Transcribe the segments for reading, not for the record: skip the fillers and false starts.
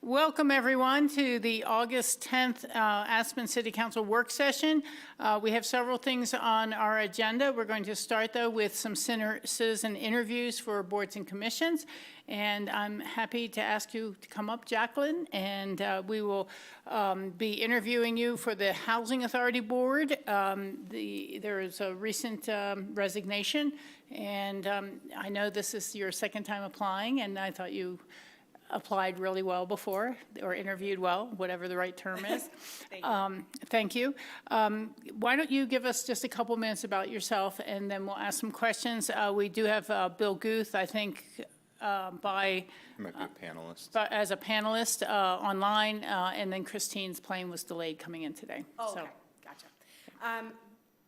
Welcome, everyone, to the August 10th Aspen City Council work session. We have several things on our agenda. We're going to start, though, with some citizen interviews for boards and commissions. And I'm happy to ask you to come up, Jacqueline, and we will be interviewing you for the Housing Authority Board. There is a recent resignation, and I know this is your second time applying, and I thought you applied really well before, or interviewed well, whatever the right term is. Thank you. Why don't you give us just a couple minutes about yourself, and then we'll ask some questions. We do have Bill Guth, I think, might be a panelist. As a panelist online, and then Christine's plane was delayed coming in today. Oh, so. Okay, gotcha.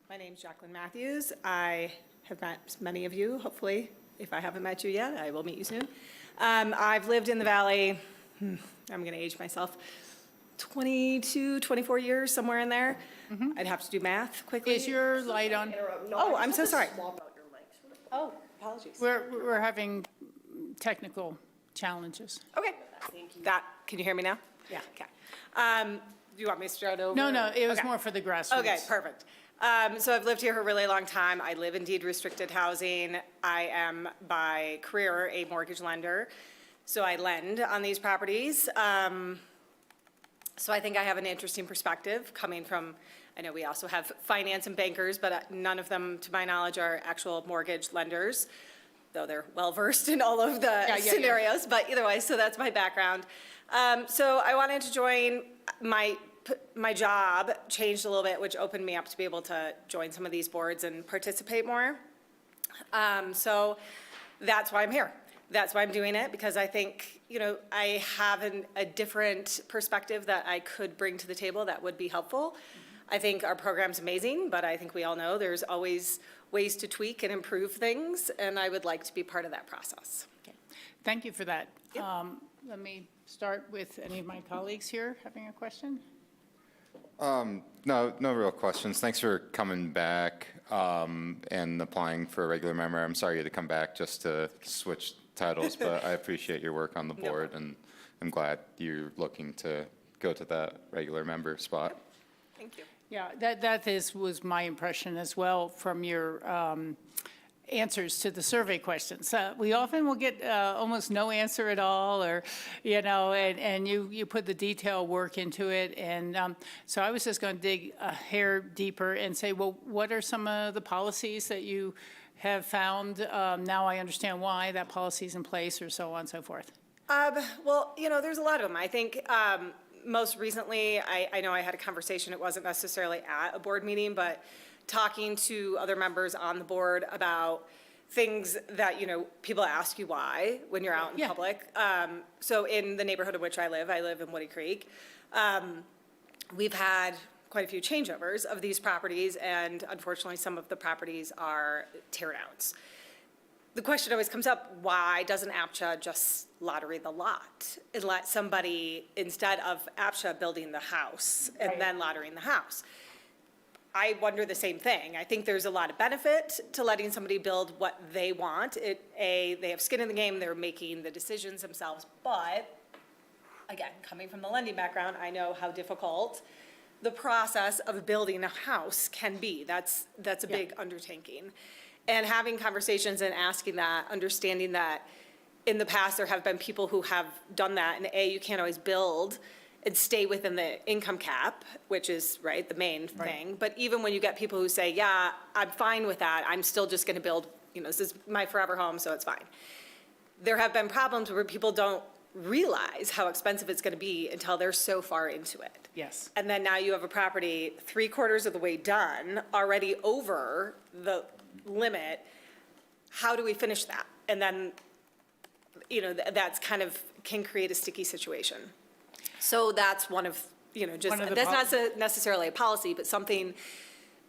My name's Jacqueline Matthews. I have met many of you, hopefully. If I haven't met you yet, I will meet you soon. I've lived in the Valley, I'm going to age myself, 22, 24 years, somewhere in there. Mm-hmm. I'd have to do math quickly. Is your light on? No, I'm so sorry. Oh, apologies. We're having technical challenges. Okay. Can you hear me now? Yeah. Okay. Do you want me to start over? No, it was more for the grassroots. Okay, perfect. So I've lived here for a really long time. I live in deed-restricted housing. I am by career a mortgage lender, so I lend on these properties. So I think I have an interesting perspective coming from, I know we also have finance and bankers, but none of them, to my knowledge, are actual mortgage lenders, though they're well-versed in all of the scenarios, but either way, so that's my background. So I wanted to join my job changed a little bit, which opened me up to be able to join some of these boards and participate more. So that's why I'm here. That's why I'm doing it, because I think, I have a different perspective that I could bring to the table that would be helpful. Mm-hmm. I think our program's amazing, but I think we all know there's always ways to tweak and improve things, and I would like to be part of that process. Okay. Thank you for that. Yep. Let me start with any of my colleagues here having a question. No real questions. Thanks for coming back and applying for a regular member. I'm sorry you had to come back just to switch titles, but I appreciate your work on the board, and I'm glad you're looking to go to that regular member spot. Thank you. Yeah, that was my impression as well from your answers to the survey questions. We often will get almost no answer at all, or, and you put the detailed work into it. And so I was just going to dig a hair deeper and say, well, what are some of the policies that you have found? Now I understand why that policy is in place, or so on and so forth. Well, there's a lot of them. I think most recently, I know I had a conversation. It wasn't necessarily at a board meeting, but talking to other members on the board about things that, people ask you why when you're out in public. So in the neighborhood in which I live in Woody Creek, we've had quite a few changeovers of these properties, and unfortunately some of the properties are tear downs. The question always comes up, why doesn't APCHA just lottery the lot and let somebody, instead of APCHA building the house and then lotterying the house? I wonder the same thing. I think there's a lot of benefit to letting somebody build what they want. They have skin in the game, they're making the decisions themselves, but again, coming from the lending background, I know how difficult the process of building a house can be. That's a big undertaking. And having conversations and asking that, understanding that in the past there have been people who have done that, and you can't always build and stay within the income cap, which is the main thing. But even when you get people who say, yeah, I'm fine with that, I'm still just gonna build, this is my forever home, so it's fine. There have been problems where people don't realize how expensive it's gonna be until they're so far into it. Yes. And then now you have a property 3/4 of the way done, already over the limit. How do we finish that? And then, that's kind of can create a sticky situation. So that's one of, that's not necessarily a policy, but something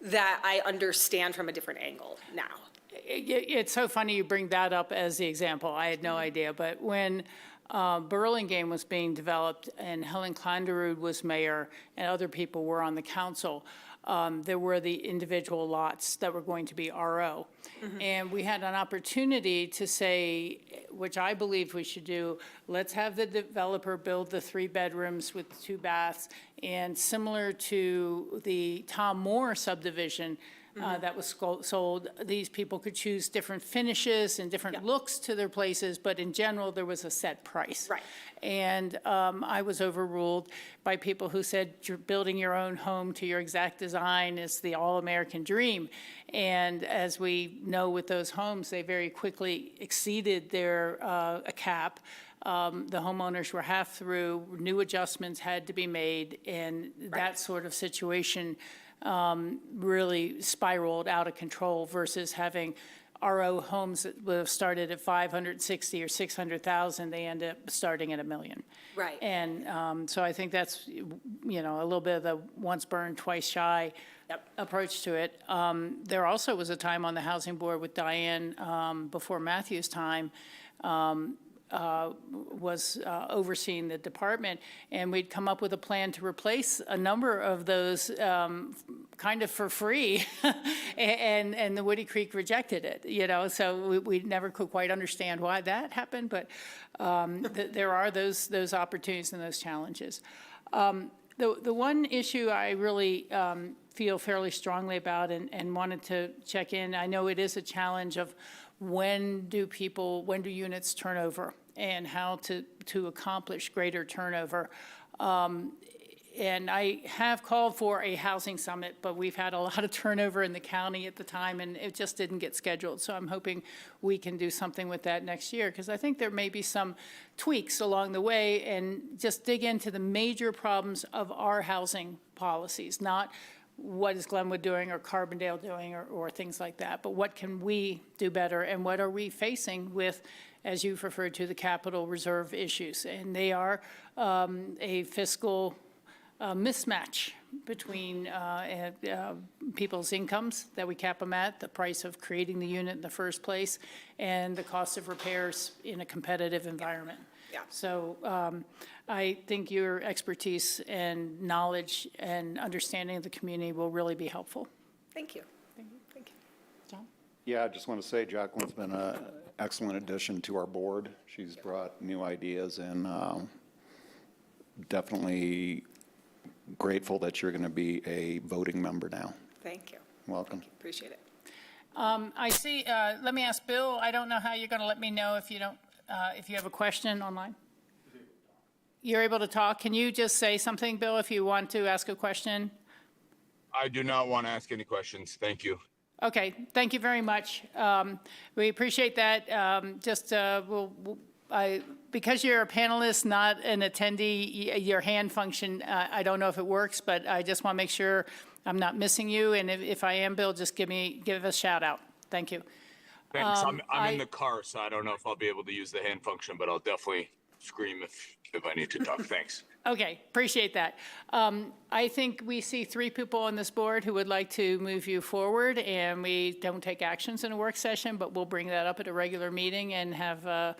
that I understand from a different angle now. It's so funny you bring that up as the example. I had no idea, but when Burlingame was being developed and Helen Klanderud was mayor and other people were on the council, there were the individual lots that were going to be RO. And we had an opportunity to say, which I believe we should do, let's have the developer build the 3 bedrooms with 2 baths. And similar to the Tom Moore subdivision that was sold, these people could choose different finishes and different looks to their places, but in general, there was a set price. Right. And I was overruled by people who said you're building your own home to your exact design is the all-American dream. And as we know with those homes, they very quickly exceeded their cap. The homeowners were half through, new adjustments had to be made, and that sort of situation really spiraled out of control versus having RO homes that would have started at 560 or 600,000, they end up starting at $1 million. Right. And so I think that's, you know, a little bit of the once burned, twice shy approach to it. There also was a time on the housing board with Diane before Matthew's time, was overseeing the department, and we'd come up with a plan to replace a number of those kind of for free, and the Woody Creek rejected it, you know, so we never could quite understand why that happened, but there are those opportunities and those challenges. The one issue I really feel fairly strongly about and wanted to check in, I know it is a challenge of when do units turn over and how to accomplish greater turnover. And I have called for a housing summit, but we've had a lot of turnover in the county at the time, and it just didn't get scheduled. So I'm hoping we can do something with that next year, because I think there may be some tweaks along the way and just dig into the major problems of our housing policies, not what is Glenwood doing or Carbondale doing or things like that, but what can we do better and what are we facing with, as you've referred to, the capital reserve issues. And they are a fiscal mismatch between people's incomes that we cap them at, the price of creating the unit in the first place, and the cost of repairs in a competitive environment. Yeah. So I think your expertise and knowledge and understanding of the community will really be helpful. Thank you. Thank you. John? Yeah, I just want to say Jacqueline's been an excellent addition to our board. She's brought new ideas, and definitely grateful that you're going to be a voting member now. Thank you. Welcome. Appreciate it. I see, let me ask Bill, I don't know how you're going to let me know if you don't, if you have a question online. You're able to talk. Can you just say something, Bill, if you want to ask a question? I do not want to ask any questions. Thank you. Okay, thank you very much. We appreciate that. Because you're a panelist, not an attendee, your hand function, I don't know if it works, but I just want to make sure I'm not missing you. And if I am, Bill, just give a shout out. Thank you. Thanks. I'm in the car, so I don't know if I'll be able to use the hand function, but I'll definitely scream if I need to talk. Thanks. Okay, appreciate that. I think we see 3 people on this board who would like to move you forward, and we don't take actions in a work session, but we'll bring that up at a regular meeting and have a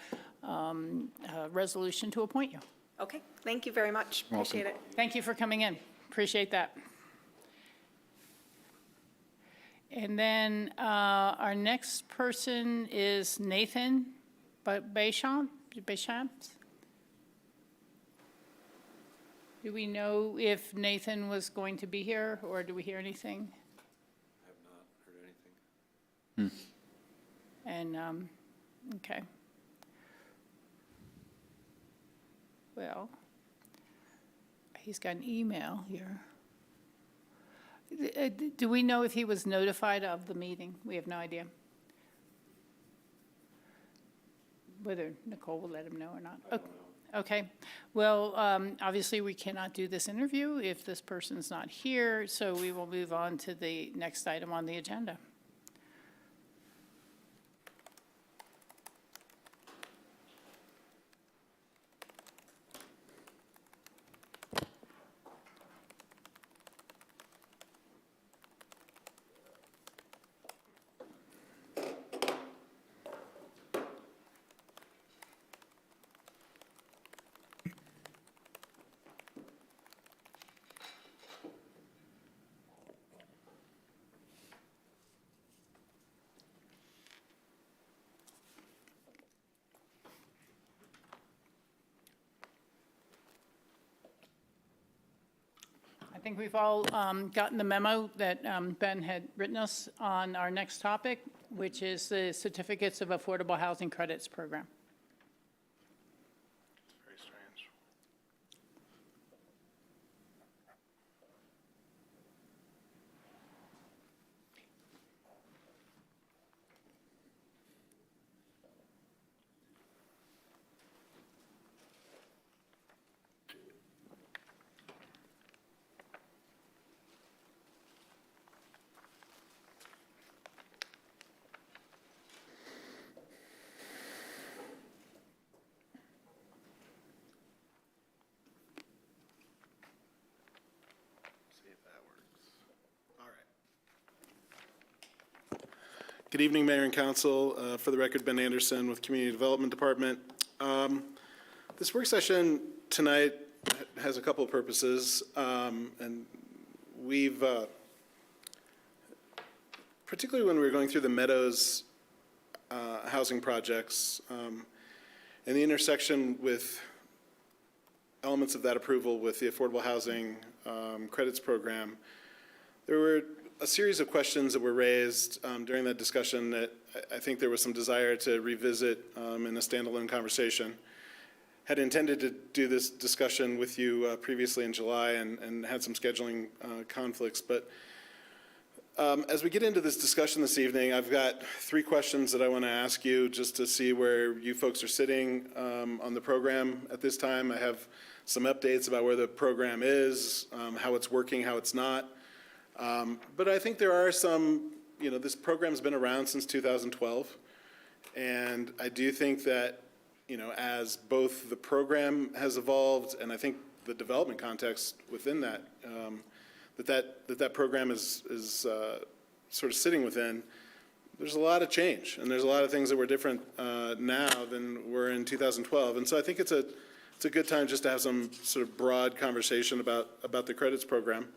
resolution to appoint you. Okay, thank you very much. Appreciate it. Thank you for coming in. Appreciate that. And then our next person is Nathan Béchamp. Do we know if Nathan was going to be here, or do we hear anything? I have not heard anything. And, okay. Well, he's got an email here. Do we know if he was notified of the meeting? We have no idea. Whether Nicole will let him know or not. I don't know. Okay. Well, obviously, we cannot do this interview if this person's not here, so we will move on to the next item on the agenda. think we've all gotten the memo that Ben had written us on our next topic, which is the Certificates of Affordable Housing Credits Program. Very strange. See if that works. All right. Good evening, Mayor and Council. For the record, Ben Anderson with Community Development Department. This work session tonight has a couple of purposes, and we've, particularly when we were going through the Meadows housing projects, and the intersection with elements of that approval with the Affordable Housing Credits Program, there were a series of questions that were raised during that discussion that I think there was some desire to revisit in a standalone conversation. Had intended to do this discussion with you previously in July and had some scheduling conflicts, but as we get into this discussion this evening, I've got 3 questions that I want to ask you just to see where you folks are sitting on the program at this time. I have some updates about where the program is, how it's working, how it's not. But I think there are some, this program's been around since 2012. And I do think that, as both the program has evolved and I think the development context within that, that program is sort of sitting within, there's a lot of change, and there's a lot of things that were different now than were in 2012. And so I think it's a good time just to have some sort of broad conversation about the credits program.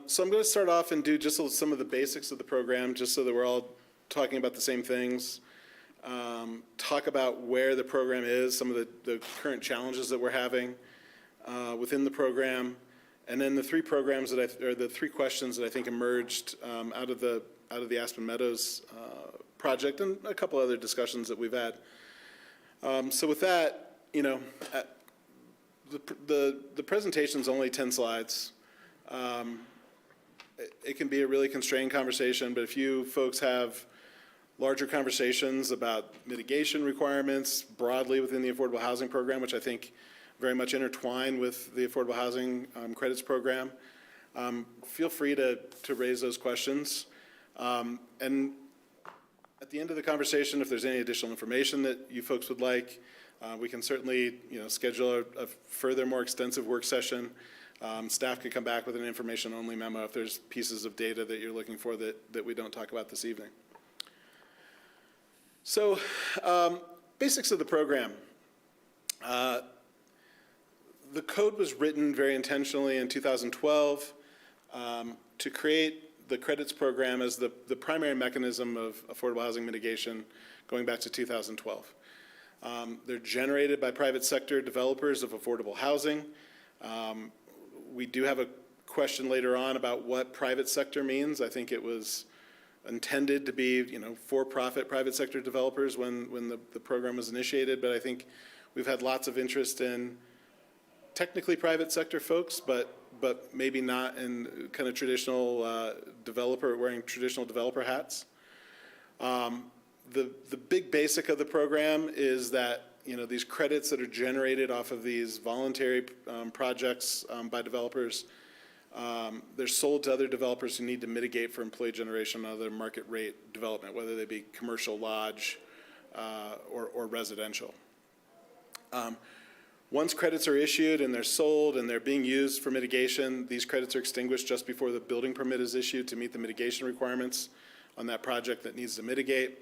So I'm going to start off and do just some of the basics of the program, just so that we're all talking about the same things. Talk about where the program is, some of the current challenges that we're having within the program. And then the 3 programs the 3 questions that I think emerged out of the Aspen Meadows project, and a couple other discussions that we've had. So with that, the presentation's only 10 slides. It can be a really constrained conversation, but if you folks have larger conversations about mitigation requirements broadly within the Affordable Housing Program, which I think very much intertwine with the Affordable Housing Credits Program, feel free to raise those questions. And at the end of the conversation, if there's any additional information that you folks would like, we can certainly schedule a further, more extensive work session. Staff could come back with an information-only memo if there's pieces of data that you're looking for that we don't talk about this evening. So, basics of the program. The code was written very intentionally in 2012 to create the credits program as the primary mechanism of affordable housing mitigation going back to 2012. They're generated by private sector developers of affordable housing. We do have a question later on about what private sector means. I think it was intended to be, for-profit private sector developers when the program was initiated, but I think we've had lots of interest in technically private sector folks, but maybe not in kind of traditional wearing traditional developer hats. The big basic of the program is that these credits that are generated off of these voluntary projects by developers, they're sold to other developers who need to mitigate for employee generation and other market rate development, whether they be commercial, lodge, or residential. Once credits are issued and they're sold and they're being used for mitigation, these credits are extinguished just before the building permit is issued to meet the mitigation requirements on that project that needs to mitigate.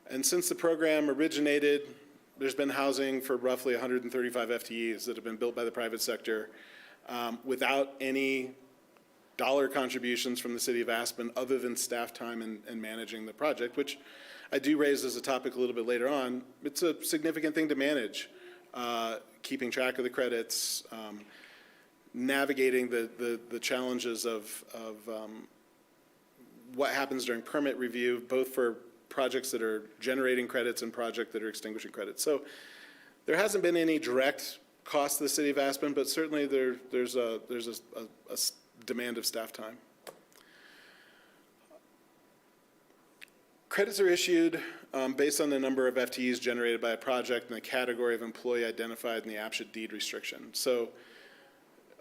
And since the program originated, there's been housing for roughly 135 FTEs that have been built by the private sector without any dollar contributions from the city of Aspen other than staff time and managing the project, which I do raise as a topic a little bit later on. It's a significant thing to manage, keeping track of the credits, navigating the challenges of what happens during permit review, both for projects that are generating credits and projects that are extinguishing credits. So there hasn't been any direct cost to the city of Aspen, but certainly there's a demand of staff time. Credits are issued based on the number of FTEs generated by a project and the category of employee identified in the APCHA deed restriction. So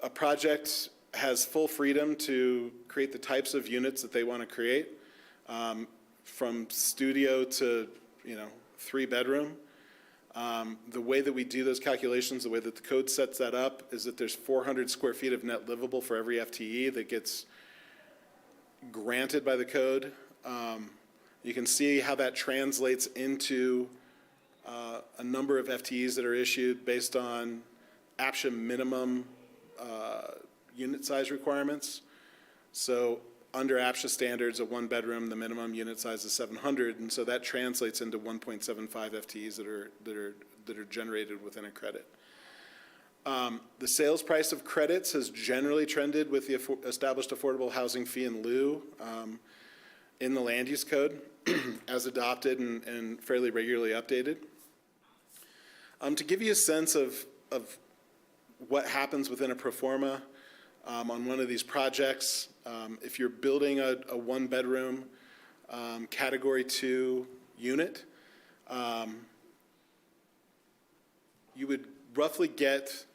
a project has full freedom to create the types of units that they want to create, from studio to 3-bedroom. The way that we do those calculations, the way that the code sets that up, is that there's 400 square feet of net livable for every FTE that gets granted by the code. You can see how that translates into a number of FTEs that are issued based on APCHA minimum unit size requirements. So under APCHA standards, a 1-bedroom, the minimum unit size is 700, and so that translates into 1.75 FTEs that are generated within a credit. The sales price of credits has generally trended with the established affordable housing fee in lieu in the land use code as adopted and fairly regularly updated. To give you a sense of what happens within a pro forma on one of these projects, if you're building a 1-bedroom category 2 unit, you would roughly get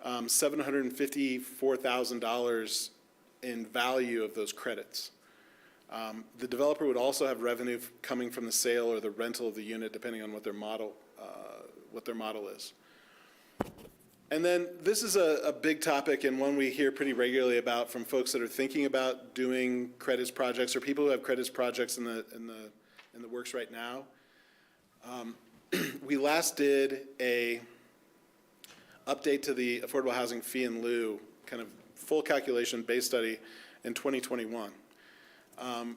$754,000 in value of those credits. The developer would also have revenue coming from the sale or the rental of the unit, depending on what their model is. And then this is a big topic and one we hear pretty regularly about from folks that are thinking about doing credits projects or people who have credits projects in the works right now. We last did a update to the affordable housing fee in lieu, kind of full calculation base study in 2021. And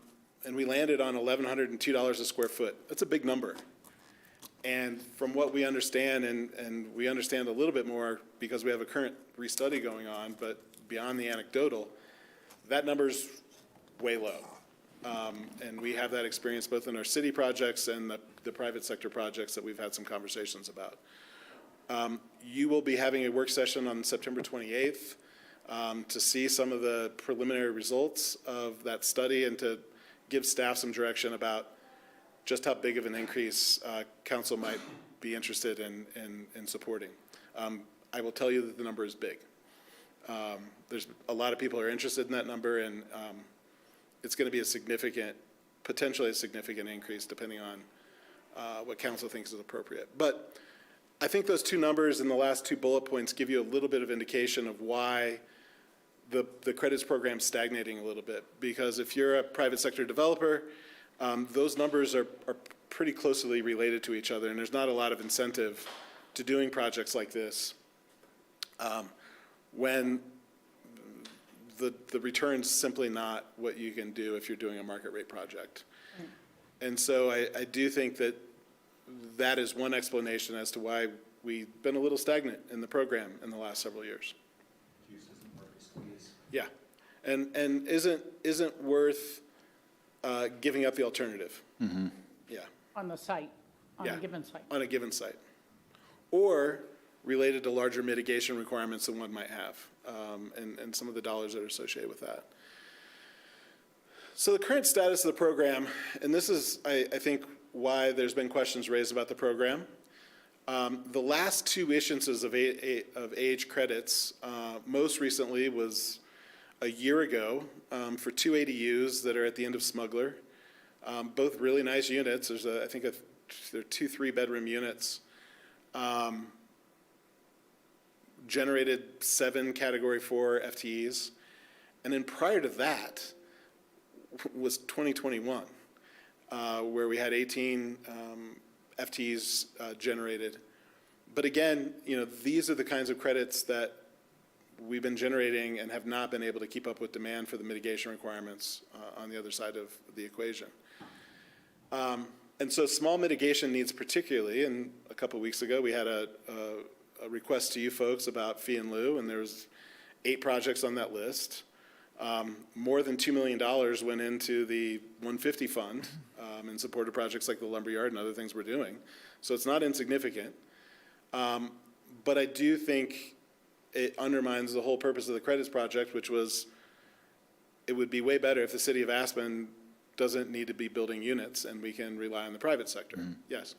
we landed on $1,102 a square foot. That's a big number. And from what we understand, and we understand a little bit more because we have a current restudy going on, but beyond the anecdotal, that number's way low. And we have that experience both in our city projects and the private sector projects that we've had some conversations about. You will be having a work session on September 28th to see some of the preliminary results of that study and to give staff some direction about just how big of an increase council might be interested in supporting. I will tell you that the number is big. There's a lot of people who are interested in that number, and it's going to be potentially a significant increase depending on what council thinks is appropriate. But I think those two numbers in the last 2 bullet points give you a little bit of indication of why the credits program is stagnating a little bit. Because if you're a private sector developer, those numbers are pretty closely related to each other, and there's not a lot of incentive to doing projects like this when the return's simply not what you can do if you're doing a market rate project. And so I do think that is one explanation as to why we've been a little stagnant in the program in the last several years. Yeah, and isn't worth giving up the alternative. Mm-hmm. Yeah. On the site, on Yeah. a given site. On a given site. Or related to larger mitigation requirements than one might have, and some of the dollars that are associated with that. So the current status of the program, and this is, I think, why there's been questions raised about the program. The last 2 issuances of AH credits, most recently was a year ago for 2 ADUs that are at the end of Smuggler. Both really nice units. There's I think they're 2 3-bedroom units. Generated 7 Category 4 FTEs. And then prior to that was 2021, where we had 18 FTEs generated. But again, these are the kinds of credits that we've been generating and have not been able to keep up with demand for the mitigation requirements on the other side of the equation. And so small mitigation needs particularly, and a couple of weeks ago we had a request to you folks about fee in lieu, and there was 8 projects on that list. More than $2 million went into the 150 fund in support of projects like the lumberyard and other things we're doing. So it's not insignificant. But I do think it undermines the whole purpose of the credits project, which was it would be way better if the city of Aspen doesn't need to be building units and we can rely on the private sector. Yes.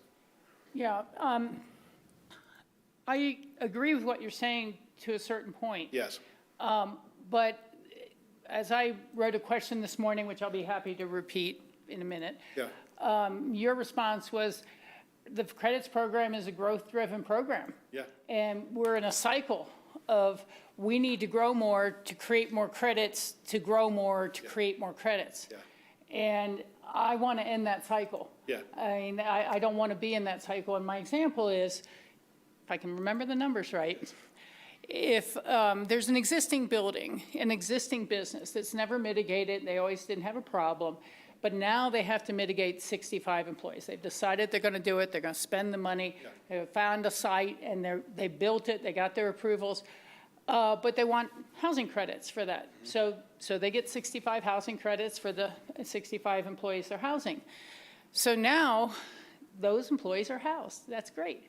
Yeah, I agree with what you're saying to a certain point. Yes. But as I wrote a question this morning, which I'll be happy to repeat in a minute, Yeah. your response was the credits program is a growth-driven program. Yeah. And we're in a cycle of we need to grow more to create more credits, to grow more, to create more credits. Yeah. And I want to end that cycle. Yeah. I mean, I don't want to be in that cycle. And my example is, if I can remember the numbers right, if there's an existing building, an existing business that's never mitigated, they always didn't have a problem, but now they have to mitigate 65 employees. They've decided they're going to do it, they're going to spend the money, they found a site, and they built it, they got their approvals, but they want housing credits for that. So they get 65 housing credits for the 65 employees they're housing. So now those employees are housed. That's great.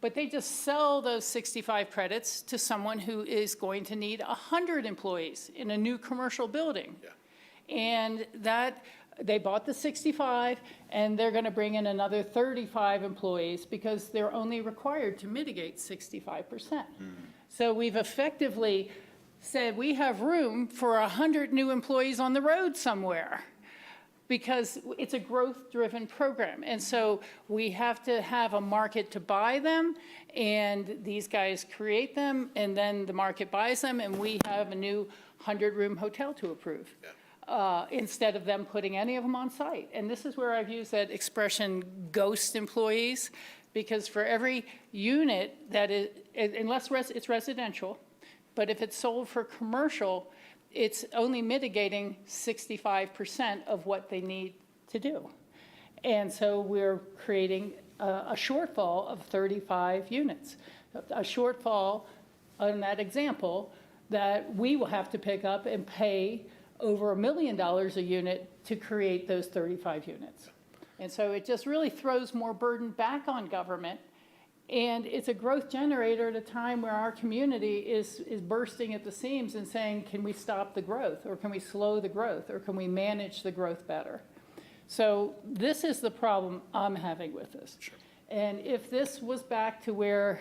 But they just sell those 65 credits to someone who is going to need 100 employees in a new commercial building. Yeah. And that, they bought the 65, and they're going to bring in another 35 employees because they're only required to mitigate 65%. So we've effectively said we have room for 100 new employees on the road somewhere, because it's a growth-driven program. And so we have to have a market to buy them, and these guys create them, and then the market buys them, and we have a new 100-room hotel to approve, instead of them putting any of them on site. And this is where I've used that expression, ghost employees, because for every unit that is, unless it's residential, but if it's sold for commercial, it's only mitigating 65% of what they need to do. And so we're creating a shortfall of 35 units. A shortfall on that example that we will have to pick up and pay over $1 million a unit to create those 35 units. And so it just really throws more burden back on government. And it's a growth generator at a time where our community is bursting at the seams and saying, can we stop the growth, or can we slow the growth, or can we manage the growth better? So this is the problem I'm having with this. Sure. And if this was back to where,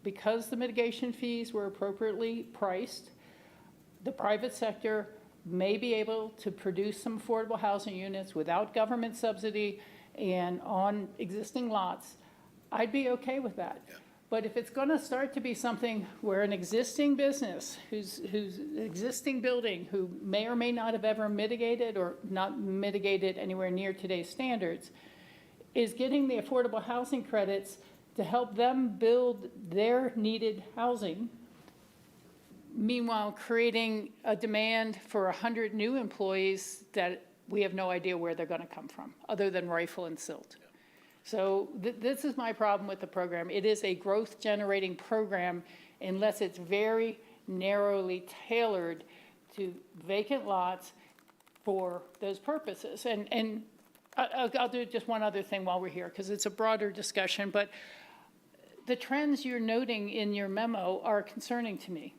because the mitigation fees were appropriately priced, the private sector may be able to produce some affordable housing units without government subsidy and on existing lots, I'd be okay with that. Yeah. But if it's going to start to be something where an existing business, whose existing building, who may or may not have ever mitigated or not mitigated anywhere near today's standards, is getting the affordable housing credits to help them build their needed housing, meanwhile creating a demand for 100 new employees that we have no idea where they're going to come from, other than rifle and silt. So this is my problem with the program. It is a growth-generating program unless it's very narrowly tailored to vacant lots for those purposes. And I'll do just one other thing while we're here, because it's a broader discussion, but the trends you're noting in your memo are concerning to me,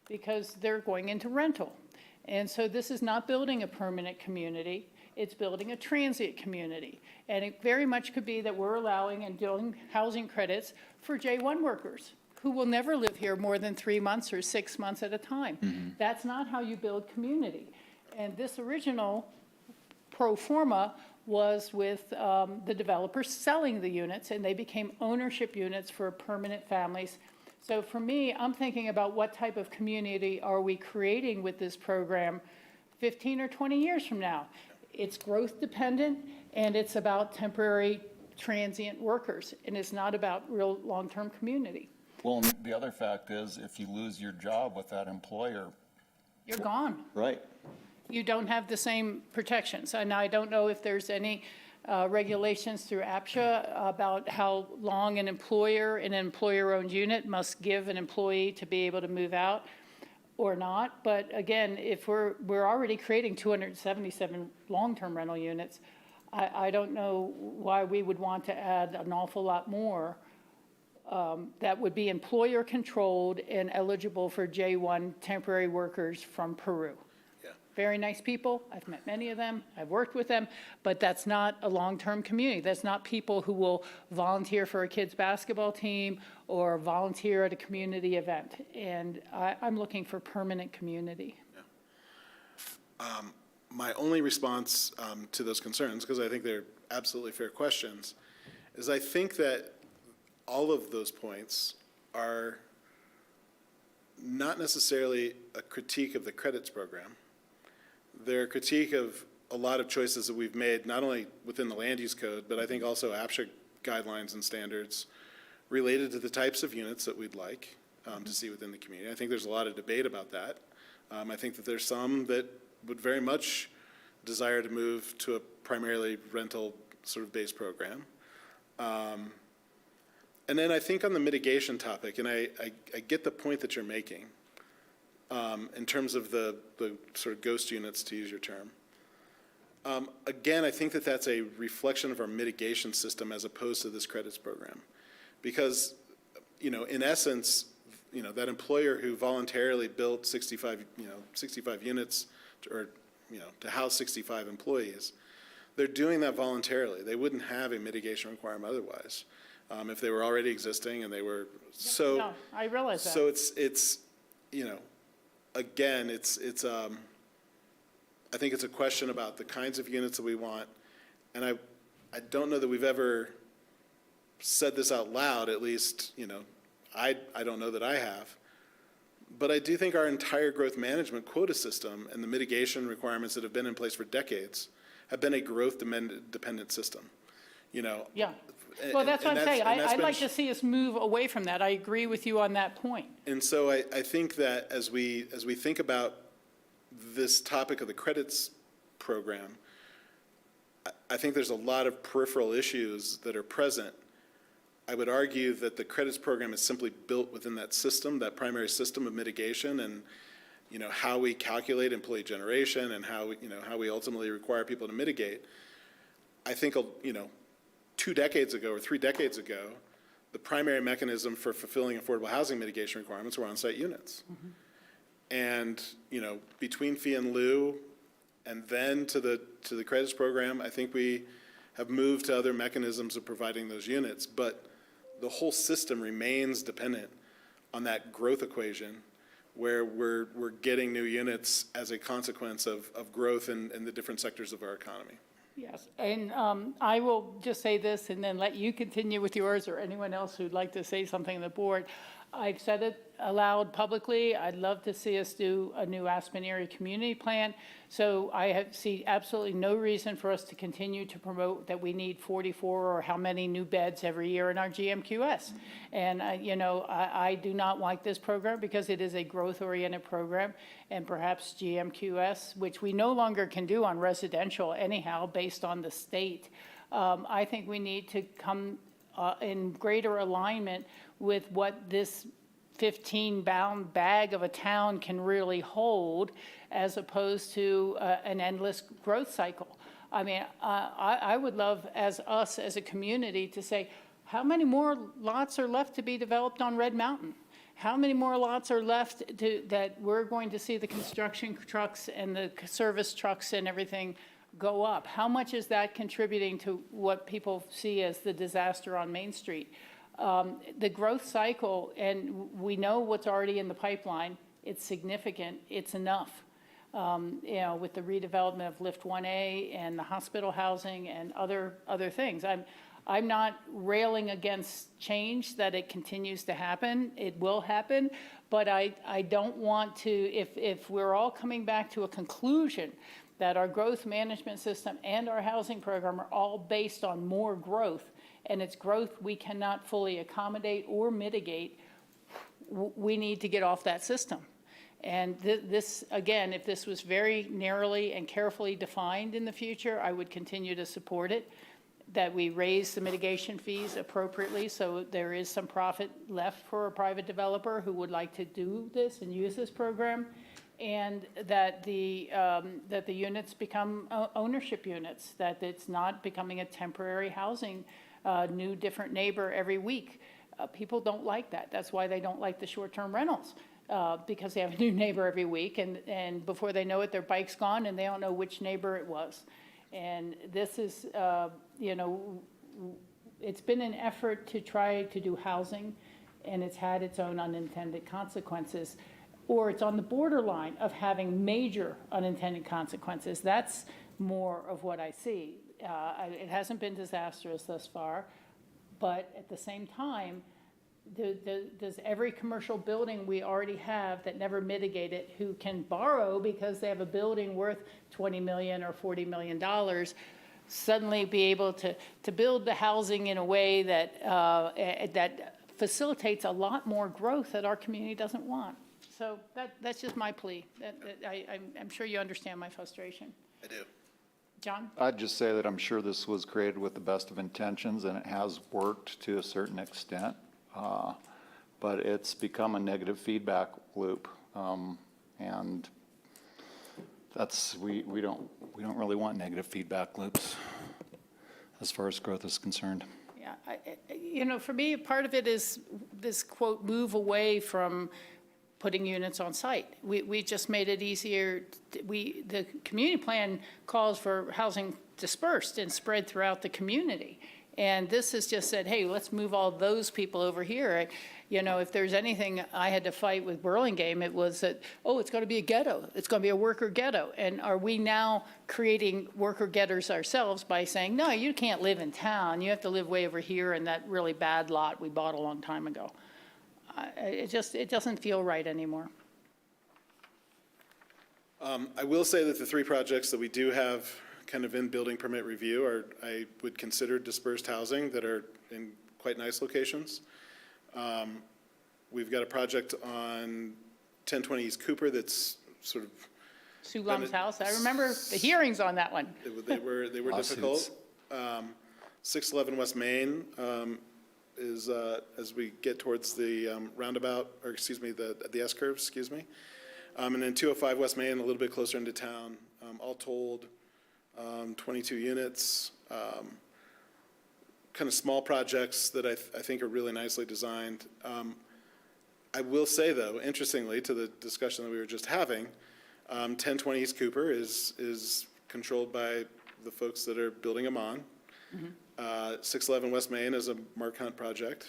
because they're going into rental. And so this is not building a permanent community. It's building a transient community. And it very much could be that we're allowing and doing housing credits for J1 workers who will never live here more than 3 months or 6 months at a time. Mm-hmm. That's not how you build community. And this original pro forma was with the developers selling the units, and they became ownership units for permanent families. So for me, I'm thinking about what type of community are we creating with this program 15 or 20 years from now. It's growth dependent, and it's about temporary transient workers, and it's not about real long-term community. Well, and the other fact is, if you lose your job with that employer. You're gone. Right. You don't have the same protections. And I don't know if there's any regulations through APCHA about how long an employer in an employer-owned unit must give an employee to be able to move out. or not. But again, if we're already creating 277 long-term rental units, I don't know why we would want to add an awful lot more that would be employer-controlled and eligible for J1 temporary workers from Peru. Yeah. Very nice people. I've met many of them. I've worked with them, but that's not a long-term community. That's not people who will volunteer for a kids' basketball team or volunteer at a community event. And I'm looking for permanent community. My only response to those concerns, because I think they're absolutely fair questions, is I think that all of those points are not necessarily a critique of the credits program. They're a critique of a lot of choices that we've made, not only within the land use code, but I think also APCHA guidelines and standards related to the types of units that we'd like to see within the community. I think there's a lot of debate about that. I think that there's some that would very much desire to move to a primarily rental sort of based program. And then I think on the mitigation topic, and I get the point that you're making in terms of the sort of ghost units, to use your term. Again, I think that that's a reflection of our mitigation system as opposed to this credits program. Because, in essence, that employer who voluntarily built 65 units to house 65 employees, they're doing that voluntarily. They wouldn't have a mitigation requirement otherwise if they were already existing and they were, so. No, I realize that. So it's again, I think it's a question about the kinds of units that we want. And I don't know that we've ever said this out loud, at least, I don't know that I have. But I do think our entire growth management quota system and the mitigation requirements that have been in place for decades have been a growth-dependent system, Yeah. Well, that's what I'm saying. I'd like to see us move away from that. I agree with you on that point. And so I think that as we think about this topic of the credits program, I think there's a lot of peripheral issues that are present. I would argue that the credits program is simply built within that system, that primary system of mitigation, and how we calculate employee generation and how we ultimately require people to mitigate. I think 2 decades ago or 3 decades ago, the primary mechanism for fulfilling affordable housing mitigation requirements were on-site units. Mm-hmm. And between fee and lieu, and then to the credits program, I think we have moved to other mechanisms of providing those units. But the whole system remains dependent on that growth equation, where we're getting new units as a consequence of growth in the different sectors of our economy. Yes, and I will just say this and then let you continue with yours, or anyone else who'd like to say something to the board. I've said it aloud publicly. I'd love to see us do a new Aspen area community plan. So I see absolutely no reason for us to continue to promote that we need 44 or how many new beds every year in our GMQS. And I do not like this program because it is a growth-oriented program, and perhaps GMQS, which we no longer can do on residential anyhow based on the state. I think we need to come in greater alignment with what this 15-pound bag of a town can really hold, as opposed to an endless growth cycle. I mean, I would love us as a community to say, how many more lots are left to be developed on Red Mountain? How many more lots are left that we're going to see the construction trucks and the service trucks and everything go up? How much is that contributing to what people see as the disaster on Main Street? The growth cycle, and we know what's already in the pipeline, it's significant, it's enough. With the redevelopment of Lift 1A and the hospital housing and other things. I'm not railing against change, that it continues to happen. It will happen, but I don't want to, if we're all coming back to a conclusion that our growth management system and our housing program are all based on more growth, and it's growth we cannot fully accommodate or mitigate, we need to get off that system. And this, again, if this was very narrowly and carefully defined in the future, I would continue to support it. that we raise the mitigation fees appropriately, so there is some profit left for a private developer who would like to do this and use this program, and that the units become ownership units, that it's not becoming a temporary housing, new different neighbor every week. People don't like that. That's why they don't like the short-term rentals, because they have a new neighbor every week, and before they know it, their bike's gone, and they don't know which neighbor it was. And this is, you know, it's been an effort to try to do housing, and it's had its own unintended consequences, or it's on the borderline of having major unintended consequences. That's more of what I see. It hasn't been disastrous thus far, but at the same time, does every commercial building we already have that never mitigated, who can borrow because they have a building worth $20 million or $40 million, suddenly be able to build the housing in a way that, that facilitates a lot more growth that our community doesn't want? So that's just my plea. I'm sure you understand my frustration. I do. John? I'd just say that I'm sure this was created with the best of intentions, and it has worked to a certain extent. But it's become a negative feedback loop, and that's, we don't really want negative feedback loops as far as growth is concerned. Yeah, you know, for me, part of it is this quote, move away from putting units on site. We just made it easier. The community plan calls for housing dispersed and spread throughout the community. And this has just said, hey, let's move all those people over here. You know, if there's anything I had to fight with Burlingame, it was that, oh, it's going to be a ghetto. It's going to be a worker ghetto. And are we now creating worker ghettos ourselves by saying, no, you can't live in town. You have to live way over here in that really bad lot we bought a long time ago. It doesn't feel right anymore. I will say that the three projects that we do have kind of in building permit review are, I would consider dispersed housing that are in quite nice locations. We've got a project on 1020 East Cooper that's sort of. Sue Lum's house. I remember the hearings on that one. They were difficult. 611 West Main is, as we get towards the roundabout, or excuse me, the S-curve, excuse me. And then 205 West Main, a little bit closer into town. All told, 22 units. Kind of small projects that I think are really nicely designed. I will say, though, interestingly, to the discussion that we were just having, 1020 East Cooper is controlled by the folks that are building them on. 611 West Main is a Mark Hunt project.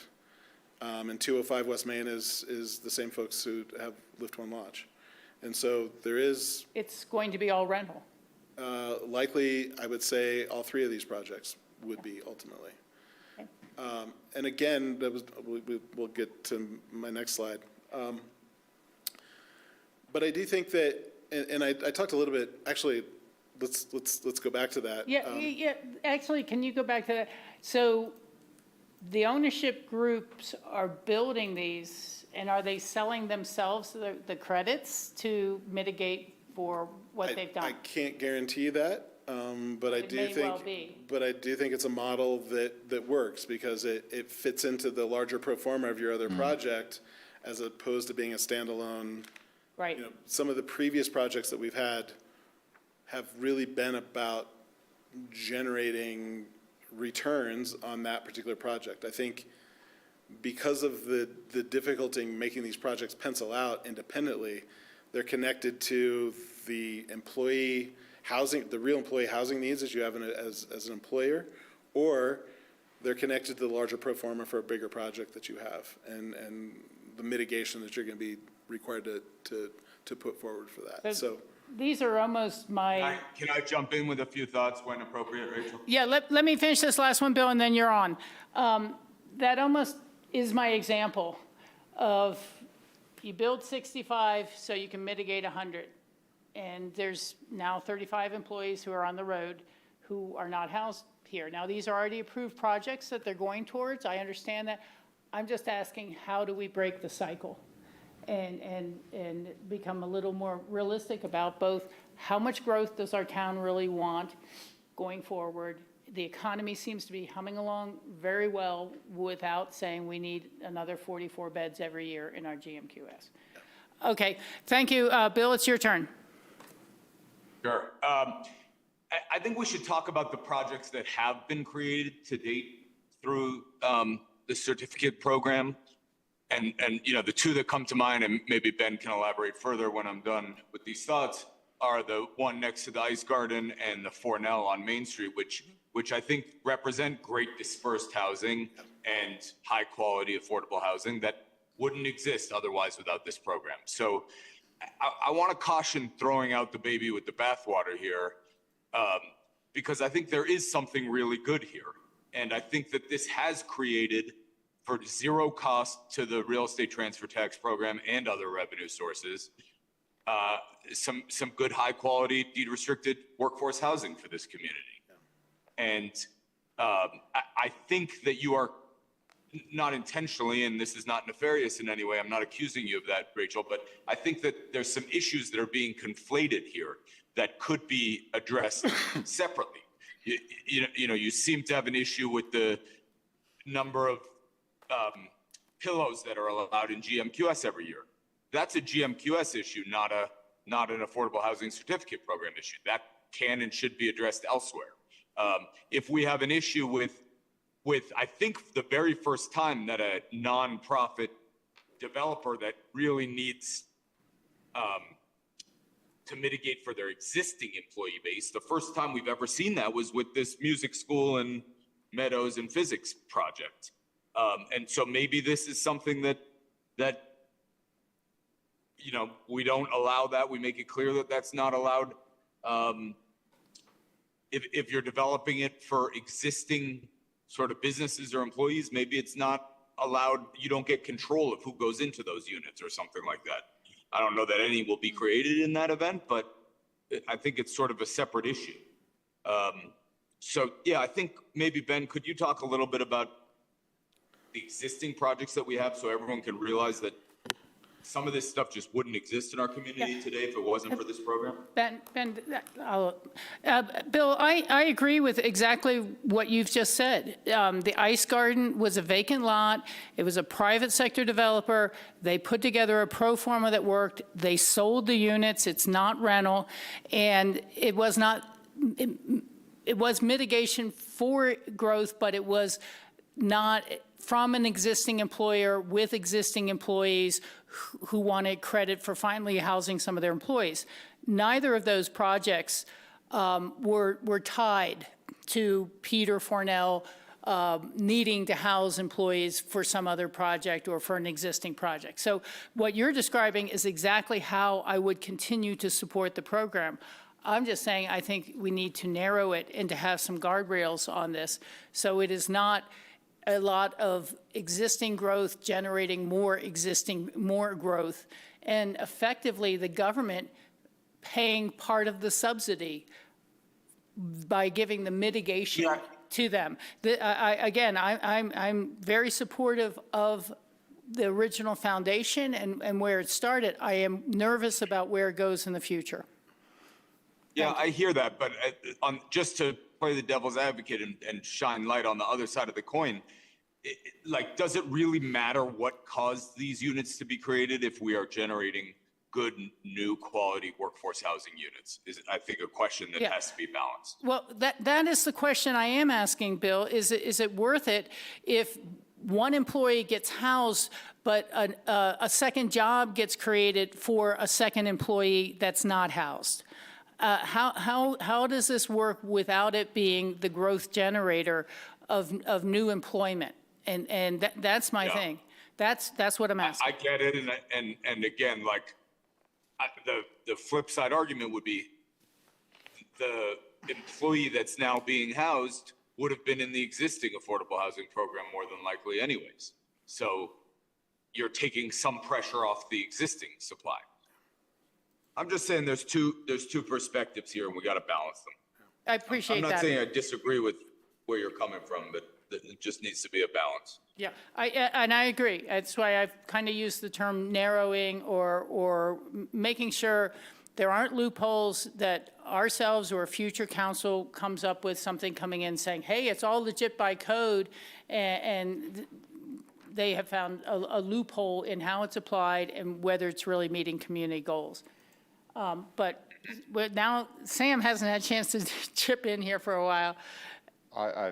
And 205 West Main is the same folks who have Lift One Lodge. And so there is. It's going to be all rental. Likely, I would say all three of these projects would be ultimately. Okay. And again, we'll get to my next slide. But I do think that, and I talked a little bit, actually, let's go back to that. Yeah, actually, can you go back to that? So the ownership groups are building these, and are they selling themselves the credits to mitigate for what they've done? I can't guarantee that, but I do think. It may well be. But I do think it's a model that works because it fits into the larger pro forma of your other project, as opposed to being a standalone. Right. You know, some of the previous projects that we've had have really been about generating returns on that particular project. I think because of the difficulty in making these projects pencil out independently, they're connected to the employee housing, the real employee housing needs that you have as an employer, or they're connected to the larger pro forma for a bigger project that you have, and the mitigation that you're going to be required to put forward for that. So these are almost my. Can I jump in with a few thoughts when appropriate, Rachel? Yeah, let me finish this last one, Bill, and then you're on. That almost is my example of you build 65 so you can mitigate 100. And there's now 35 employees who are on the road who are not housed here. Now, these are already approved projects that they're going towards. I understand that. I'm just asking, how do we break the cycle and become a little more realistic about both how much growth does our town really want going forward, The economy seems to be humming along very well without saying we need another 44 beds every year in our GMQS. Okay, thank you. Bill, it's your turn. Sure. I think we should talk about the projects that have been created to date through the certificate program. And the two that come to mind, and maybe Ben can elaborate further when I'm done with these thoughts, are the one next to the Ice Garden and the Fornell on Main Street, which I think represent great dispersed housing and high quality affordable housing that wouldn't exist otherwise without this program. So I want to caution throwing out the baby with the bathwater here, because I think there is something really good here. And I think that this has created, for zero cost to the real estate transfer tax program and other revenue sources, some good high quality deed restricted workforce housing for this community. And I think that you are not intentionally, and this is not nefarious in any way, I'm not accusing you of that, Rachel, but I think that there's some issues that are being conflated here that could be addressed separately. You seem to have an issue with the number of pillows that are allowed in GMQS every year. That's a GMQS issue, not an affordable housing certificate program issue. That can and should be addressed elsewhere. If we have an issue with I think the very first time that a nonprofit developer that really needs to mitigate for their existing employee base, the first time we've ever seen that was with this music school and Meadows and physics project. And so maybe this is something that we don't allow that. We make it clear that that's not allowed. If you're developing it for existing sort of businesses or employees, maybe it's not allowed. You don't get control of who goes into those units or something like that. I don't know that any will be created in that event, but I think it's sort of a separate issue. So yeah, I think maybe Ben, could you talk a little bit about the existing projects that we have so everyone can realize that some of this stuff just wouldn't exist in our community today if it wasn't for this program? Bill, I agree with exactly what you've just said. The Ice Garden was a vacant lot. It was a private sector developer. They put together a pro forma that worked. They sold the units. It's not rental. And it was mitigation for growth, but it was not from an existing employer with existing employees who wanted credit for finally housing some of their employees. Neither of those projects were tied to Peter Fornell needing to house employees for some other project or for an existing project. So what you're describing is exactly how I would continue to support the program. I'm just saying I think we need to narrow it and to have some guardrails on this so it is not a lot of existing growth generating more growth, and effectively the government paying part of the subsidy by giving the mitigation to them. I'm very supportive of the original foundation and where it started. I am nervous about where it goes in the future. Yeah, I hear that, but just to play the devil's advocate and shine light on the other side of the coin, does it really matter what caused these units to be created if we are generating good, new quality workforce housing units? Is, I think, a question that has to be balanced. Well, that is the question I am asking, Bill. Is it worth it if one employee gets housed, but a second job gets created for a second employee that's not housed? How does this work without it being the growth generator of new employment? And that's my thing. That's what I'm asking. I get it, and again, the flip side argument would be the employee that's now being housed would have been in the existing affordable housing program more than likely anyways. So you're taking some pressure off the existing supply. I'm just saying there's two perspectives here and we got to balance them. I appreciate that. I'm not saying I disagree with where you're coming from, but it just needs to be a balance. Yeah, and I agree. That's why I've kind of used the term narrowing or making sure there aren't loopholes that ourselves or a future council comes up with something coming in saying, hey, it's all legit by code, and they have found a loophole in how it's applied and whether it's really meeting community goals. But now Sam hasn't had a chance to chip in here for a while,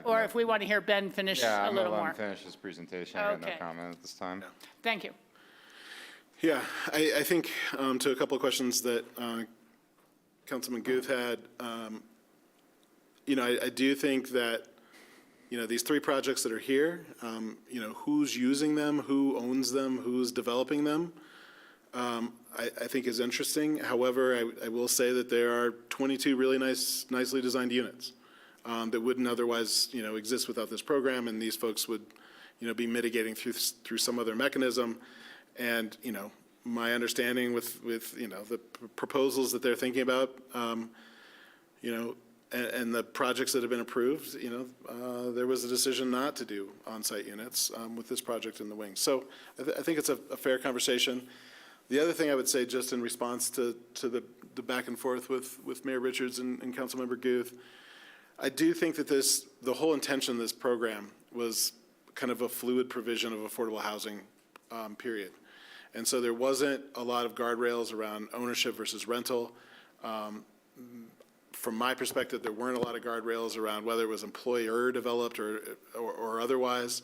or if we want to hear Ben finish Yeah, a I'm little gonna let more. him finish his presentation. I got no Okay. comment at this time. Thank you. Yeah, I think to a couple of questions that Councilman Guth had, I do think that, these three projects that are here, who's using them, who owns them, who's developing them, I think is interesting. However, I will say that there are 22 really nicely designed units that wouldn't otherwise, exist without this program, and these folks would, be mitigating through some other mechanism. And, my understanding with the proposals that they're thinking about, and the projects that have been approved, there was a decision not to do on-site units with this project in the wings. So I think it's a fair conversation. The other thing I would say, just in response to the back and forth with Mayor Richards and Councilmember Guth, I do think that the whole intention of this program was kind of a fluid provision of affordable housing, period. And so there wasn't a lot of guardrails around ownership versus rental. From my perspective, there weren't a lot of guardrails around whether it was employer developed or otherwise.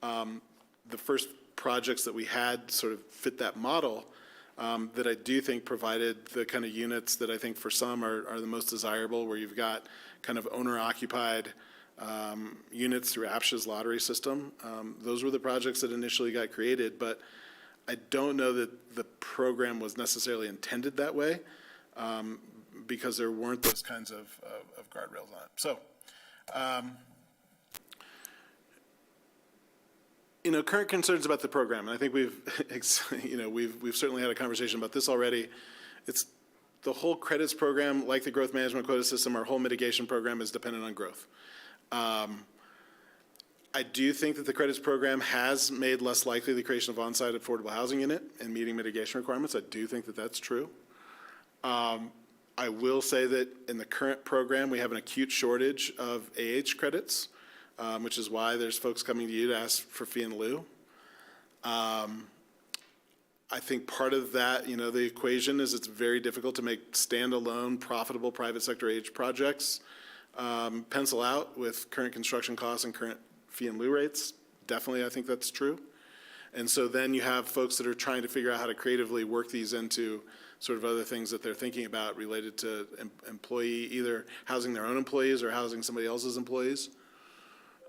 The first projects that we had sort of fit that model, that I do think provided the kind of units that I think for some are the most desirable, where you've got kind of owner-occupied units through APCHA's lottery system. Those were the projects that initially got created, but I don't know that the program was necessarily intended that way, because there weren't those kinds of guardrails on it. So, current concerns about the program, and I think we've certainly had a conversation about this already. It's the whole credits program, like the growth management quota system, our whole mitigation program is dependent on growth. I do think that the credits program has made less likely the creation of on-site affordable housing unit and meeting mitigation requirements. I do think that that's true. I will say that in the current program, we have an acute shortage of credits, which is why there's folks coming to you to ask for fee in lieu. I think part of that, the equation is it's very difficult to make standalone, profitable private sector projects pencil out with current construction costs and current fee and lieu rates. Definitely, I think that's true. And so then you have folks that are trying to figure out how to creatively work these into sort of other things that they're thinking about related to employee, either housing their own employees or housing somebody else's employees.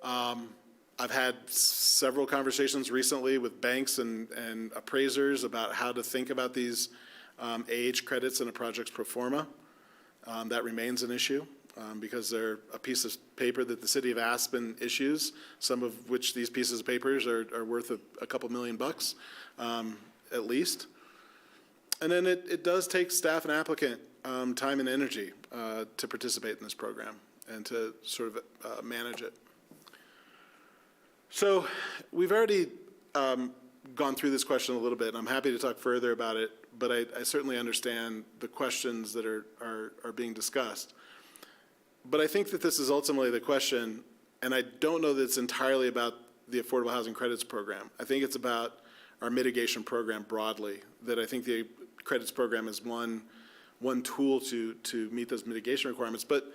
I've had several conversations recently with banks and appraisers about how to think about these credits in a project's pro forma. That remains an issue. Because they're a piece of paper that the city of Aspen issues, some of which these pieces of papers are worth a couple $1 million, at least. And then it does take staff and applicant time and energy to participate in this program and to sort of manage it. So we've already gone through this question a little bit, and I'm happy to talk further about it, but I certainly understand the questions that are being discussed. But I think that this is ultimately the question, and I don't know that it's entirely about the Affordable Housing Credits Program. I think it's about our mitigation program broadly, that I think the credits program is one tool to meet those mitigation requirements. But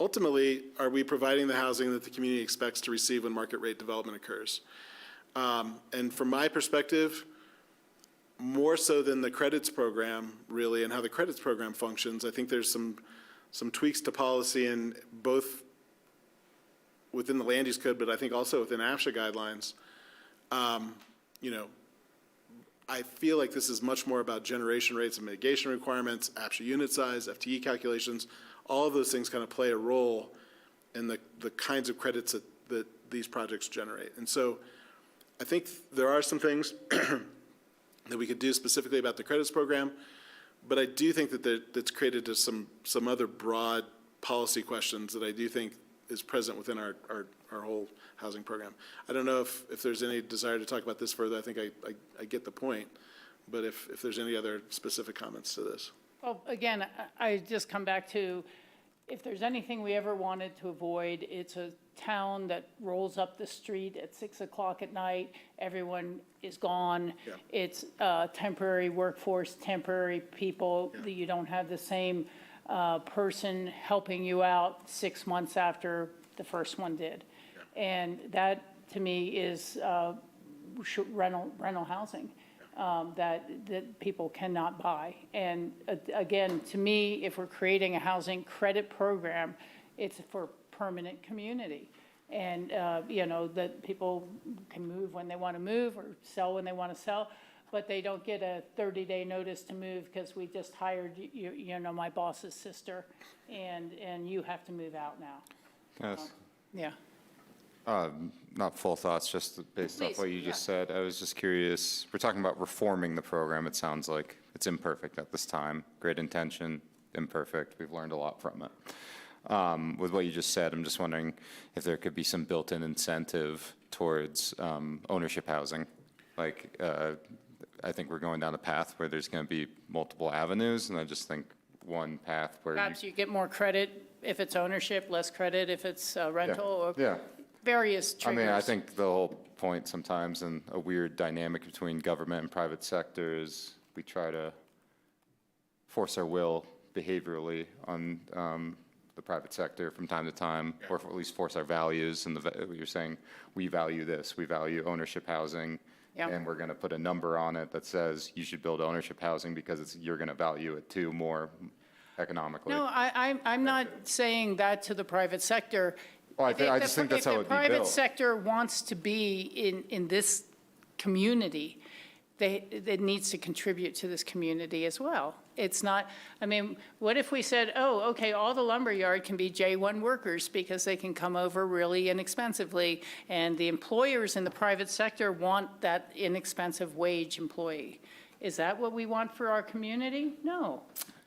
ultimately, are we providing the housing that the community expects to receive when market rate development occurs? And from my perspective, more so than the credits program, really, and how the credits program functions, I think there's some tweaks to policy in both within the land use code, but I think also within APCHA guidelines. I feel like this is much more about generation rates and mitigation requirements, APCHA unit size, FTE calculations. All of those things kind of play a role in the kinds of credits that these projects generate. And so I think there are some things that we could do specifically about the credits program. But I do think that that's created just some other broad policy questions that I do think is present within our whole housing program. I don't know if there's any desire to talk about this further. I think I get the point. But if there's any other specific comments to this. Well, again, I just come back to, if there's anything we ever wanted to avoid, it's a town that rolls up the street at 6 o'clock at night, everyone is gone. Yeah. It's temporary workforce, temporary people, that you don't have the same person helping you out 6 months after the first one did. And that, to me, is rental housing. That people cannot buy. And again, to me, if we're creating a housing credit program, it's for permanent community. And, that people can move when they want to move or sell when they want to sell, but they don't get a 30-day notice to move because we just hired, my boss's sister, and you have to move out now. Yes. Yeah. Not full thoughts, just based off Please, what you just said. I was just curious, we're talking about reforming the program. It sounds like it's imperfect at this time. Great intention, imperfect. We've learned a lot from it. With what you just said, I'm just wondering if there could be some built-in incentive towards ownership housing. Like, I think we're going down a path where there's going to be multiple avenues, and I just think one path where Perhaps you get more credit if it's ownership, less credit if it's rental, or Yeah. various I triggers. mean, I think the whole point sometimes in a weird dynamic between government and private sector is we try to force our will behaviorally on the private sector from time to time, or at least force our values. And you're saying, we value this, we value ownership housing, Yeah. and we're going to put a number on it that says you should build ownership housing because you're going to value it too more economically. No, I'm not saying that to the private sector. Well, I just think that's how it would be If the private built. sector wants to be in this community, it needs to contribute to this community as well. It's not, I mean, what if we said, oh, okay, all the lumberyard can be J1 workers because they can come over really inexpensively, and the employers in the private sector want that inexpensive wage employee. Is that what we want for our community? No.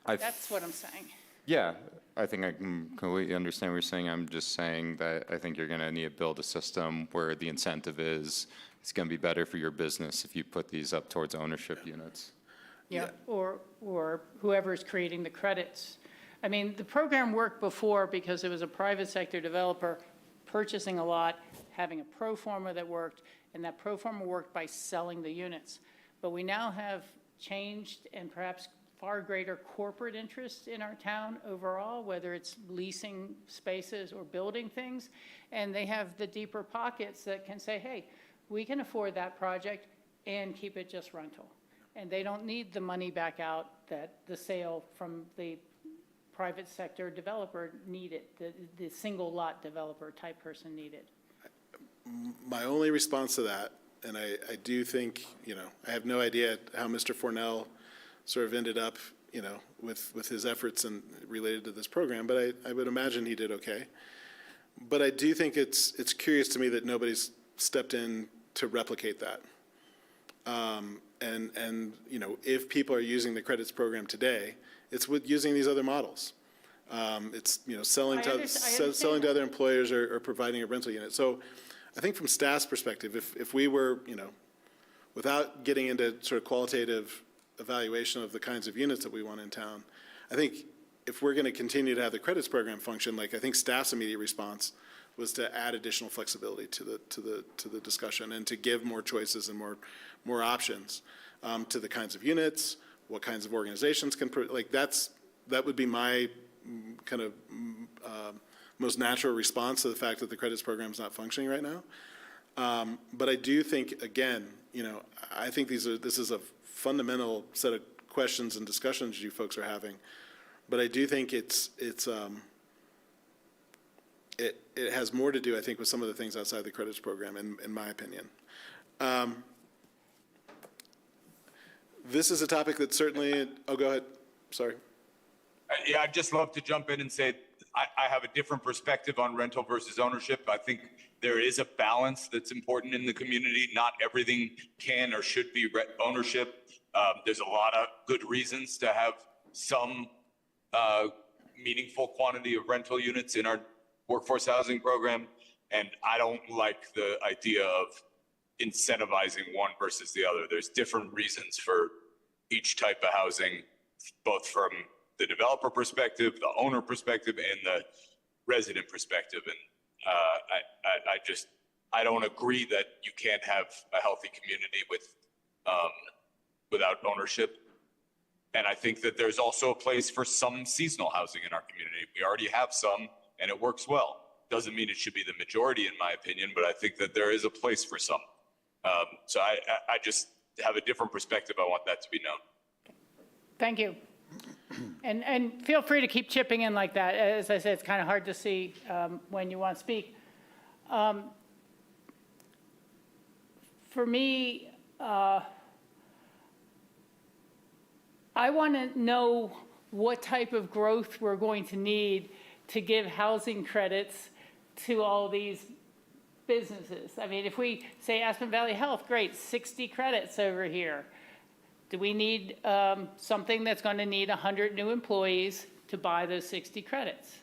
That's what I'm saying. Yeah, I think I can completely understand what you're saying. I'm just saying that I think you're going to need to build a system where the incentive is, it's going to be better for your business if you put these up towards ownership units. Yeah, or whoever's creating the credits. I mean, the program worked before because it was a private sector developer purchasing a lot, having a pro forma that worked, and that pro forma worked by selling the units. But we now have changed and perhaps far greater corporate interest in our town overall, whether it's leasing spaces or building things, and they have the deeper pockets that can say, hey, we can afford that project and keep it just rental. And they don't need the money back out that the sale from the private sector developer needed, the single lot developer type person needed. My only response to that, and I do think, I have no idea how Mr. Fornell sort of ended up, with his efforts and related to this program, but I would imagine he did okay. But I do think it's curious to me that nobody's stepped in to replicate that. And if people are using the credits program today, it's with using these other models. It's, selling to other employers or providing a rental unit. So I think from staff's perspective, if we were, without getting into sort of qualitative evaluation of the kinds of units that we want in town, I think if we're going to continue to have the credits program function, I think staff's immediate response was to add additional flexibility to the discussion and to give more choices and more options to the kinds of units, what kinds of organizations can, that would be my kind of most natural response to the fact that the credits program is not functioning right now. But I do think, again, I think this is a fundamental set of questions and discussions you folks are having. But I do think it has more to do, I think, with some of the things outside the credits program, in my opinion. This is a topic that certainly, oh, go ahead, sorry. Yeah, I'd just love to jump in and say I have a different perspective on rental versus ownership. I think there is a balance that's important in the community. Not everything can or should be ownership. There's a lot of good reasons to have some meaningful quantity of rental units in our workforce housing program. And I don't like the idea of incentivizing one versus the other. There's different reasons for each type of housing both from the developer perspective, the owner perspective, and the resident perspective. And I don't agree that you can't have a healthy community without ownership. And I think that there's also a place for some seasonal housing in our community. We already have some, and it works well. Doesn't mean it should be the majority, in my opinion, but I think that there is a place for some. So I just have a different perspective. I want that to be known. Thank you. And feel free to keep chipping in like that. As I said, it's kind of hard to see when you want to speak. For me, I want to know what type of growth we're going to need to give housing credits to all these businesses. I mean, if we say Aspen Valley Health, great, 60 credits over here. Do we need something that's going to need 100 new employees to buy those 60 credits?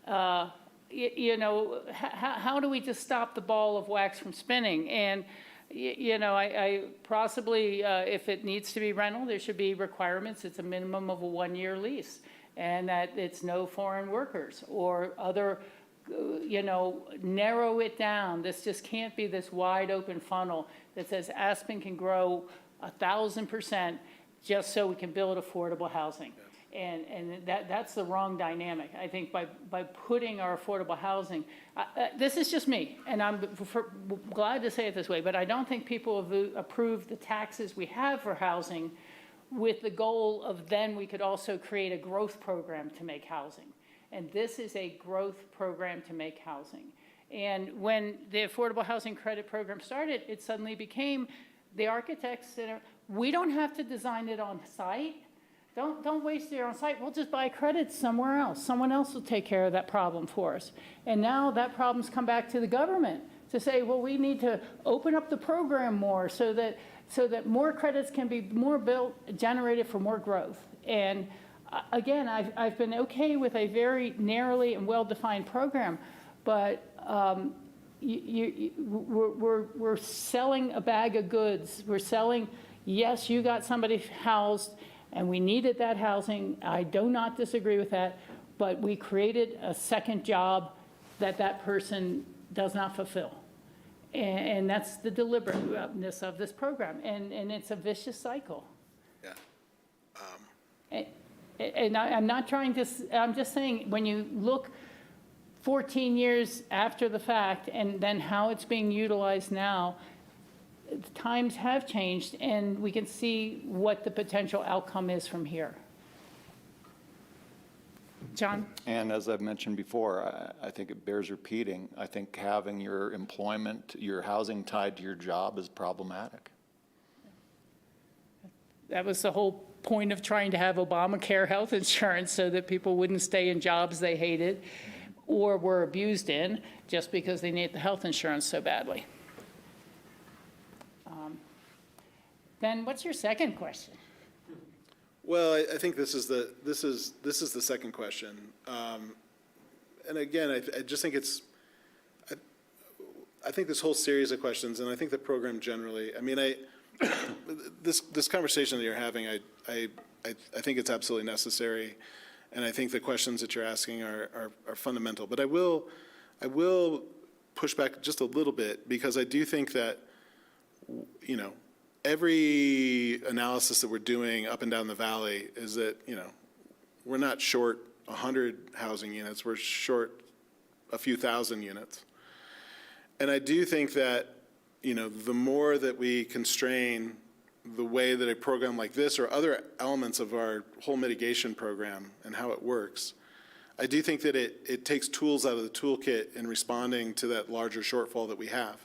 You know, how do we just stop the ball of wax from spinning? And, you know, I possibly, if it needs to be rental, there should be requirements. It's a minimum of a 1-year lease, and that it's no foreign workers or other, you know, narrow it down. This just can't be this wide open funnel that says Aspen can grow 1,000% just so we can build affordable housing. And that's the wrong dynamic. I think by putting our affordable housing, this is just me, and I'm glad to say it this way, but I don't think people have approved the taxes we have for housing with the goal of then we could also create a growth program to make housing. And this is a growth program to make housing. And when the Affordable Housing Credit Program started, it suddenly became the architects that we don't have to design it on site. Don't waste it on site. We'll just buy credits somewhere else. Someone else will take care of that problem for us. And now that problem's come back to the government to say, well, we need to open up the program more so that more credits can be more generated for more growth. And again, I've been okay with a very narrowly and well-defined program, but we're selling a bag of goods. We're selling, yes, you got somebody housed, and we needed that housing. I do not disagree with that, but we created a second job that person does not fulfill. And that's the deliberateness of this program, and it's a vicious cycle. Yeah. And I'm not trying to, I'm just saying, when you look 14 years after the fact and then how it's being utilized now, times have changed, and we can see what the potential outcome is from here. John? And as I've mentioned before, I think it bears repeating. I think having your employment, your housing tied to your job is problematic. That was the whole point of trying to have Obamacare health insurance, so that people wouldn't stay in jobs they hated or were abused in just because they need the health insurance so badly. Ben, what's your second question? Well, I think this is the second question, and again, I just think it's. I think this whole series of questions, and I think the program generally. I mean, this conversation that you're having, I think it's absolutely necessary, and I think the questions that you're asking are fundamental. But I will push back just a little bit, because I do think that, you know, every analysis that we're doing up and down the valley is that, you know, we're not short 100 housing units, we're short a few thousand units. And I do think that, you know, the more that we constrain the way that a program like this or other elements of our whole mitigation program and how it works, I do think that it takes tools out of the toolkit in responding to that larger shortfall that we have.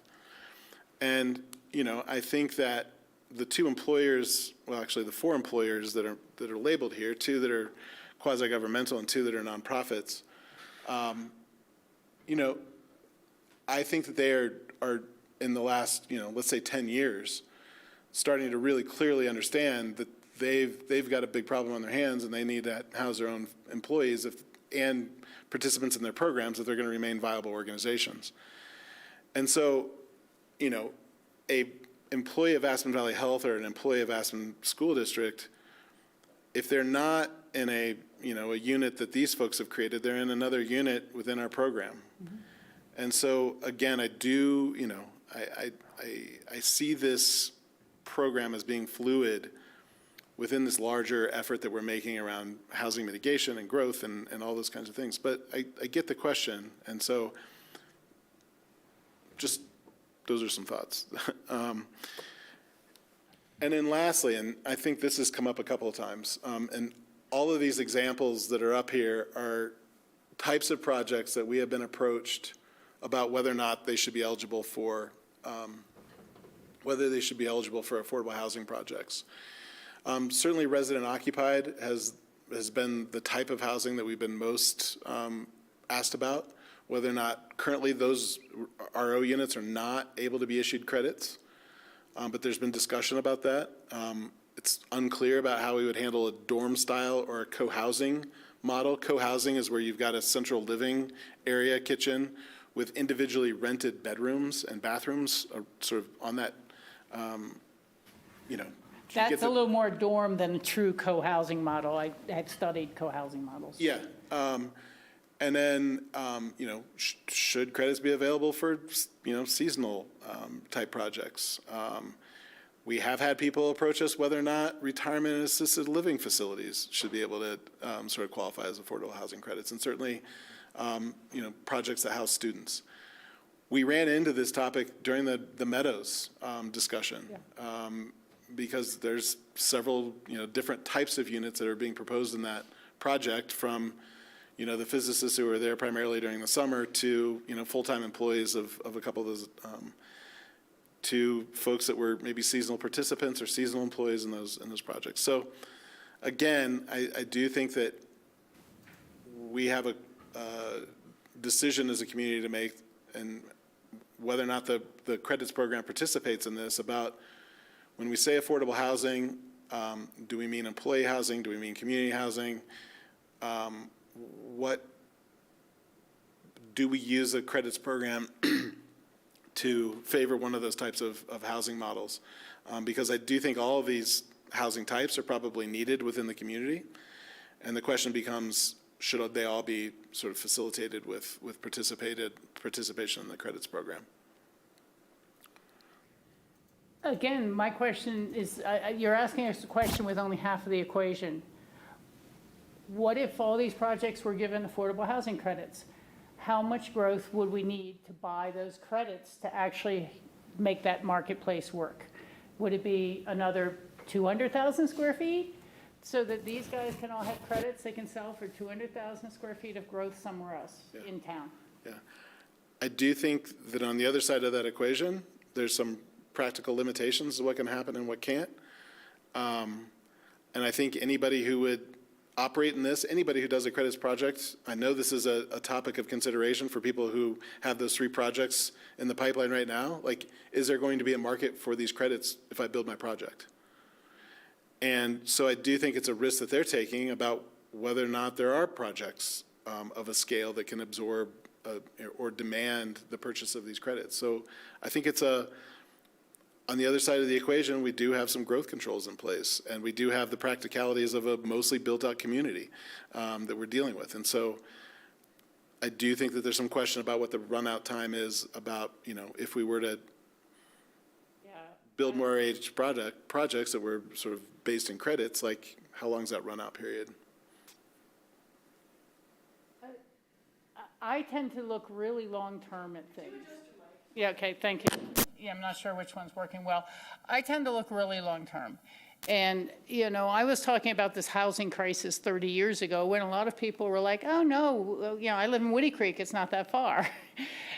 And, you know, I think that the two employers, well, actually the four employers that are labeled here, two that are quasi-governmental and two that are nonprofits, you know, I think that they are in the last, you know, let's say 10 years, starting to really clearly understand that they've got a big problem on their hands, and they need to house their own employees and participants in their programs if they're going to remain viable organizations. And so, you know, a employee of Aspen Valley Health or an employee of Aspen School District, if they're not in a, a unit that these folks have created, they're in another unit within our program. And so, again, I do, I see this program as being fluid within this larger effort that we're making around housing mitigation and growth and all those kinds of things. But I get the question, and so just, those are some thoughts. And then lastly, and I think this has come up a couple of times, and all of these examples that are up here are types of projects that we have been approached about whether or not they should be eligible for, affordable housing projects. Certainly resident occupied has been the type of housing that we've been most asked about, whether or not currently those RO units are not able to be issued credits. But there's been discussion about that. It's unclear about how we would handle a dorm style or a co-housing model. Co-housing is where you've got a central living area, kitchen, with individually rented bedrooms and bathrooms sort of on that, That's a little more dorm than a true co-housing model. I have studied co-housing models. Yeah. And then, should credits be available for, seasonal type projects? We have had people approach us whether or not retirement and assisted living facilities should be able to sort of qualify as affordable housing credits, and certainly, projects that house students. We ran into this topic during the Meadows discussion. Yeah. Because there's several, different types of units that are being proposed in that project, from, the physicists who are there primarily during the summer to, full-time employees of a couple of those, to folks that were maybe seasonal participants or seasonal employees in those projects. So again, I do think that we have a decision as a community to make, and whether or not the credits program participates in this, about when we say affordable housing, do we mean employee housing? Do we mean community housing? What do we use a credits program to favor one of those types of housing models? Because I do think all of these housing types are probably needed within the community. And the question becomes, should they all be sort of facilitated with participation in the credits program? Again, my question is, you're asking us a question with only half of the equation. What if all these projects were given affordable housing credits? How much growth would we need to buy those credits to actually make that marketplace work? Would it be another 200,000 square feet so that these guys can all have credits they can sell for 200,000 square feet of growth somewhere else in town? Yeah. I do think that on the other side of that equation, there's some practical limitations to what can happen and what can't. And I think anybody who would operate in this, anybody who does a credits project, I know this is a topic of consideration for people who have those 3 projects in the pipeline right now. Like, is there going to be a market for these credits if I build my project? And so I do think it's a risk that they're taking about whether or not there are projects of a scale that can absorb or demand the purchase of these credits. So I think it's on the other side of the equation, we do have some growth controls in place, and we do have the practicalities of a mostly built-out community that we're dealing with. And so I do think that there's some question about what the run-out time is about, if we were to build more aged projects that were sort of based in credits, like how long is that run-out period? I tend to look really long-term at things. Yeah, okay, thank you. Yeah, I'm not sure which one's working well. I tend to look really long-term. And, I was talking about this housing crisis 30 years ago when a lot of people were like, oh, no, I live in Woody Creek, it's not that far.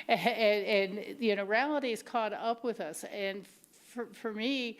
and reality has caught up with us. And for me,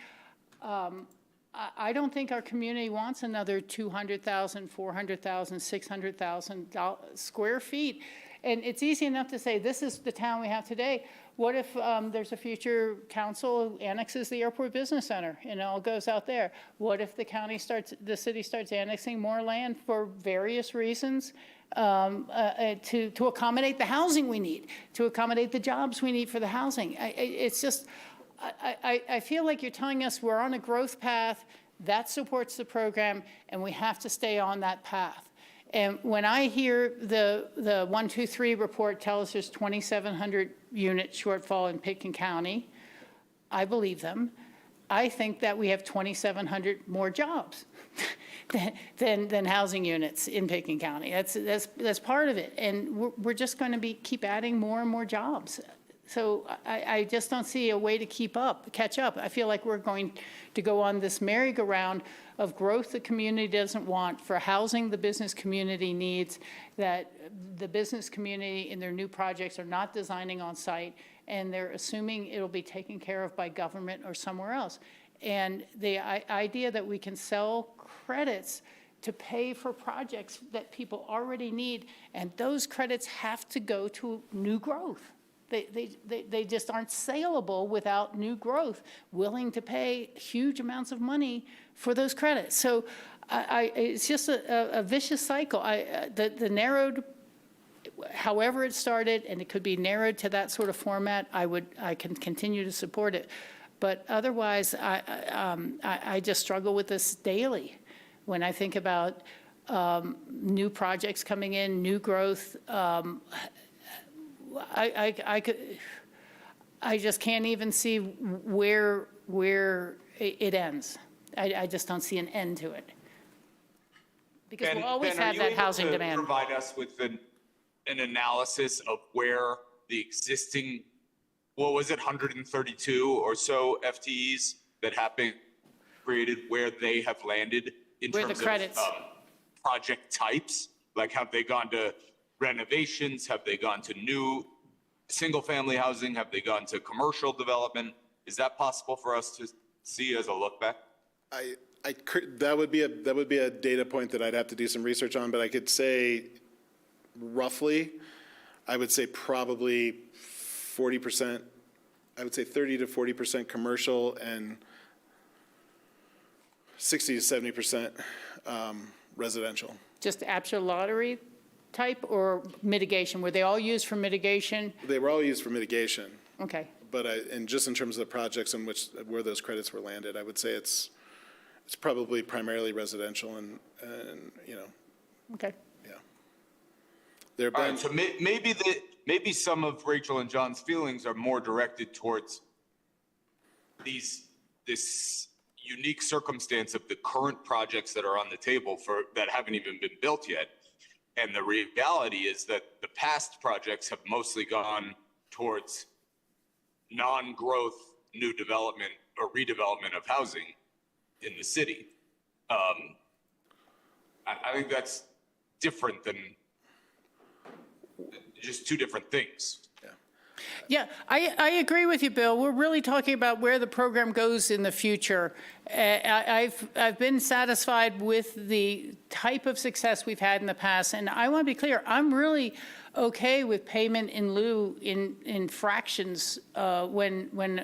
I don't think our community wants another 200,000, 400,000, 600,000 square feet. And it's easy enough to say, this is the town we have today. What if there's a future council who annexes the airport business center and it all goes out there? What if the city starts annexing more land for various reasons to accommodate the housing we need, to accommodate the jobs we need for the housing? It's just, I feel like you're telling us we're on a growth path. That supports the program, and we have to stay on that path. And when I hear the 123 report tell us there's 2,700 unit shortfall in Pitkin County, I believe them. I think that we have 2,700 more jobs than housing units in Pitkin County. That's part of it. And we're just going to keep adding more and more jobs. So I just don't see a way to catch up. I feel like we're going to go on this merry-go-round of growth the community doesn't want, for housing the business community needs, that the business community in their new projects are not designing on site, and they're assuming it'll be taken care of by government or somewhere else. And the idea that we can sell credits to pay for projects that people already need, and those credits have to go to new growth. They just aren't saleable without new growth, willing to pay huge amounts of money for those credits. So it's just a vicious cycle. The narrowed, however it started, and it could be narrowed to that sort of format, I can continue to support it. But otherwise, I just struggle with this daily when I think about new projects coming in, new growth. I just can't even see where it ends. I just don't see an end to it. Because we'll always have that housing demand. Can you provide us with an analysis of where the existing, what was it, 132 or so FTEs that have been created, where they have landed in Where the terms credits. of project types? Like, have they gone to renovations? Have they gone to new single-family housing? Have they gone to commercial development? Is that possible for us to see as a look back? That would be a data point that I'd have to do some research on, but I could say roughly, I would say probably 40%, I would say 30 to 40% commercial and 60 to 70% residential. Just APCHA lottery type or mitigation? Were they all used for mitigation? They were all used for mitigation, Okay. but and just in terms of the projects in where those credits were landed, I would say it's probably primarily residential and Okay. yeah. There have All been, right, so maybe some of Rachel and John's feelings are more directed towards this unique circumstance of the current projects that are on the table that haven't even been built yet. And the reality is that the past projects have mostly gone towards non-growth new development or redevelopment of housing in the city. I think that's different than just two different things. Yeah, I agree with you, Bill. We're really talking about where the program goes in the future. I've been satisfied with the type of success we've had in the past, and I want to be clear, I'm really okay with payment in lieu in fractions when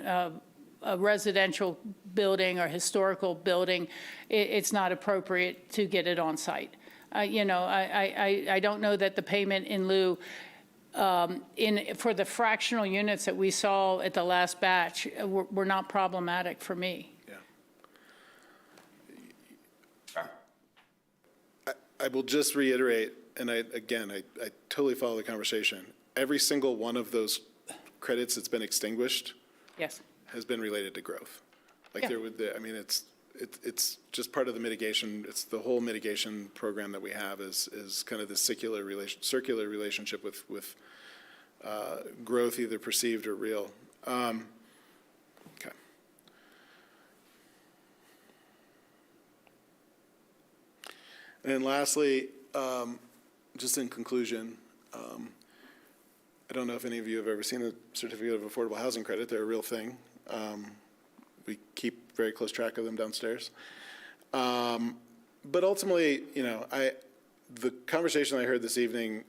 a residential building or historical building, it's not appropriate to get it on site. I don't know that the payment in lieu for the fractional units that we saw at the last batch were not problematic for me. I will just reiterate, and I totally follow the conversation. Every single one of those credits that's been extinguished Yes. has been related to growth. Like Yeah. it's just part of the mitigation. It's the whole mitigation program that we have is kind of the circular relationship with growth, either perceived or real. Okay. And then lastly, just in conclusion, I don't know if any of you have ever seen a certificate of affordable housing credit. They're a real thing. We keep very close track of them downstairs. But ultimately, the conversation I heard this evening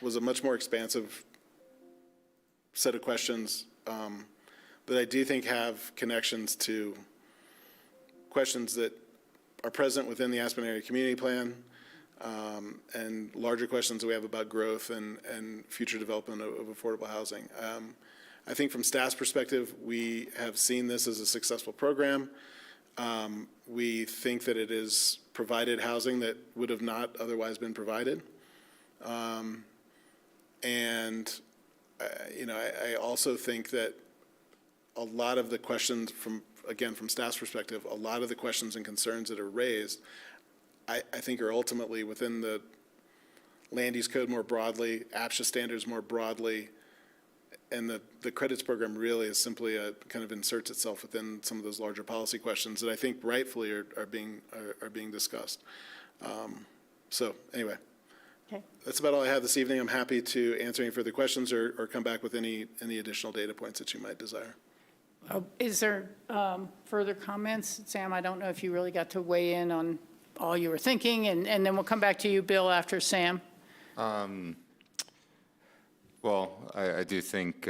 was a much more expansive set of questions that I do think have connections to questions that are present within the Aspen Area Community Plan and larger questions that we have about growth and future development of affordable housing. I think from staff's perspective, we have seen this as a successful program. We think that it is provided housing that would have not otherwise been provided. I also think that a lot of the questions from staff's perspective, a lot of the questions and concerns that are raised, I think are ultimately within the land use code more broadly, APCHA standards more broadly, and the credits program really is simply kind of inserts itself within some of those larger policy questions that I think rightfully are being discussed. So anyway, Okay. that's about all I have this evening. I'm happy to answer any further questions or come back with any additional data points that you might desire. Is there further comments? Sam, I don't know if you really got to weigh in on all you were thinking, and then we'll come back to you, Bill, after Sam. Well, I do think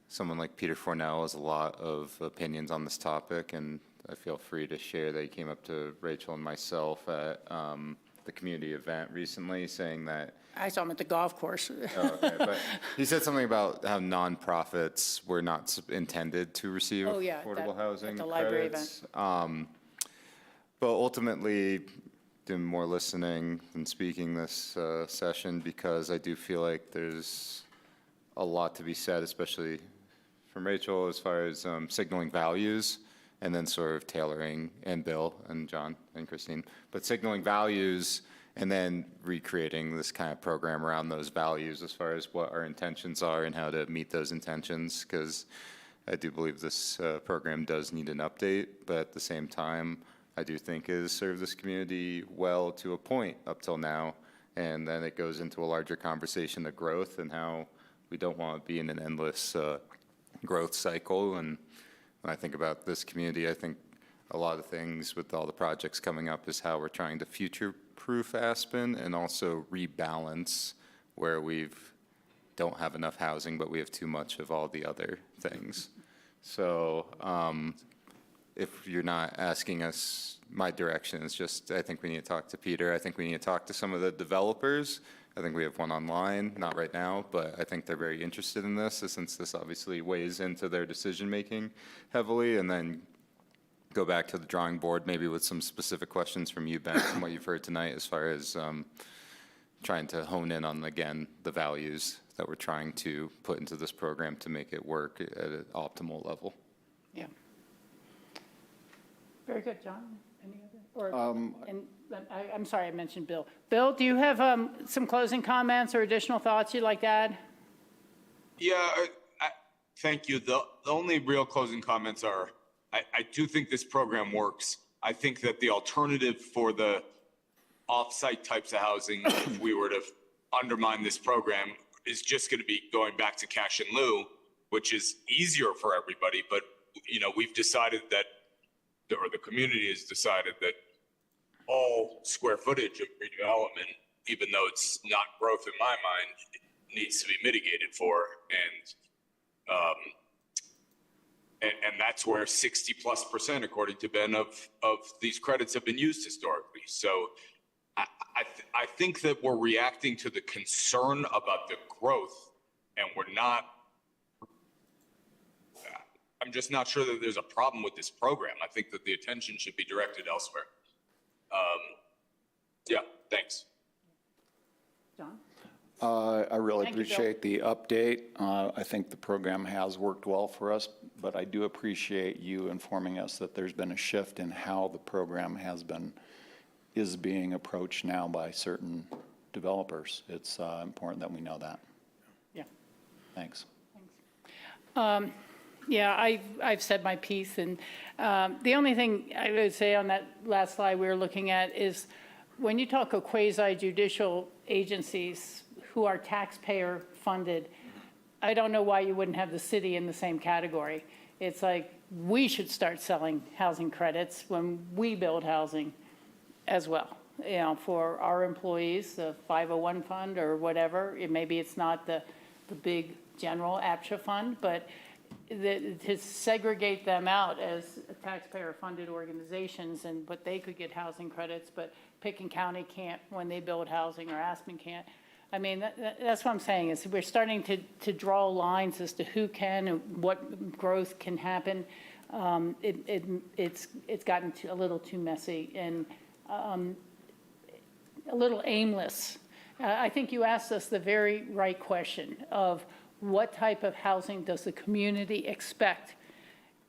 someone like Peter Fornell has a lot of opinions on this topic, and I feel free to share that he came up to Rachel and myself at the community event recently saying that I saw him at the golf course. but he said something about how nonprofits were not intended to receive Oh, yeah, affordable at housing the library credits. But ultimately, doing more listening than speaking this session, because I do feel like there's a lot to be said, especially from Rachel, as far as signaling values and then sort of tailoring, and Bill and John and Christine, but signaling values and then recreating this kind of program around those values as far as what our intentions are and how to meet those intentions, because I do believe this program does need an update, but at the same time, I do think it has served this community well to a point up till now, and then it goes into a larger conversation of growth and how we don't want to be in an endless growth cycle. And when I think about this community, I think a lot of things with all the projects coming up is how we're trying to future-proof Aspen and also rebalance where we've don't have enough housing, but we have too much of all the other things. So if you're not asking us, my direction is just, I think we need to talk to Peter. I think we need to talk to some of the developers. I think we have one online, not right now, but I think they're very interested in this, since this obviously weighs into their decision-making heavily, and then go back to the drawing board, maybe with some specific questions from you, Ben, from what you've heard tonight, as far as trying to hone in on, again, the values that we're trying to put into this program to make it work at an optimal level. Yeah. Very good, John. Any other? I'm sorry, I mentioned Bill. Bill, do you have some closing comments or additional thoughts you'd like to add? Yeah, thank you. The only real closing comments are, I do think this program works. I think that the alternative for the off-site types of housing, if we were to undermine this program, is just going to be going back to cash in lieu, which is easier for everybody. But, we've decided that, or the community has decided that all square footage of redevelopment, even though it's not growth in my mind, needs to be mitigated for. And that's where 60+%, according to Ben, of these credits have been used historically. So I think that we're reacting to the concern about the growth, and we're not. I'm just not sure that there's a problem with this program. I think that the attention should be directed elsewhere. Yeah, thanks. John? I really Thank you, Bill. appreciate the update. I think the program has worked well for us, but I do appreciate you informing us that there's been a shift in how the program is being approached now by certain developers. It's important that we know that. Yeah. Thanks. Yeah, I've said my piece, and the only thing I would say on that last slide we were looking at is when you talk of quasi-judicial agencies who are taxpayer funded, I don't know why you wouldn't have the city in the same category. It's like we should start selling housing credits when we build housing as well, for our employees, the 501 fund or whatever. Maybe it's not the big general APCHA fund, but to segregate them out as taxpayer-funded organizations and what they could get housing credits, but Pickens County can't when they build housing, or Aspen can't. I mean, that's what I'm saying, is we're starting to draw lines as to who can and what growth can happen. it's gotten a little too messy and a little aimless. I think you asked us the very right question of what type of housing does the community expect?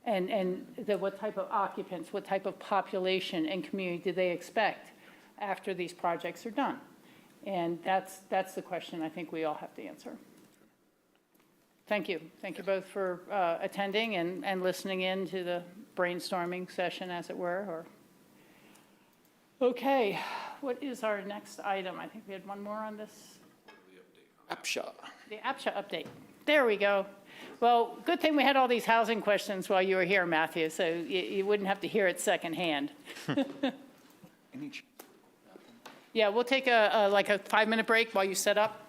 And what type of occupants, what type of population and community do they expect after these projects are done? And that's the question I think we all have to answer. Thank you. Thank you both for attending and listening in to the brainstorming session, as it were. Okay, what is our next item? I think we had one more on this. APCHA. The APCHA update. There we go. Well, good thing we had all these housing questions while you were here, Matthew, so you wouldn't have to hear it secondhand. Yeah, we'll take like a 5-minute break while you set up.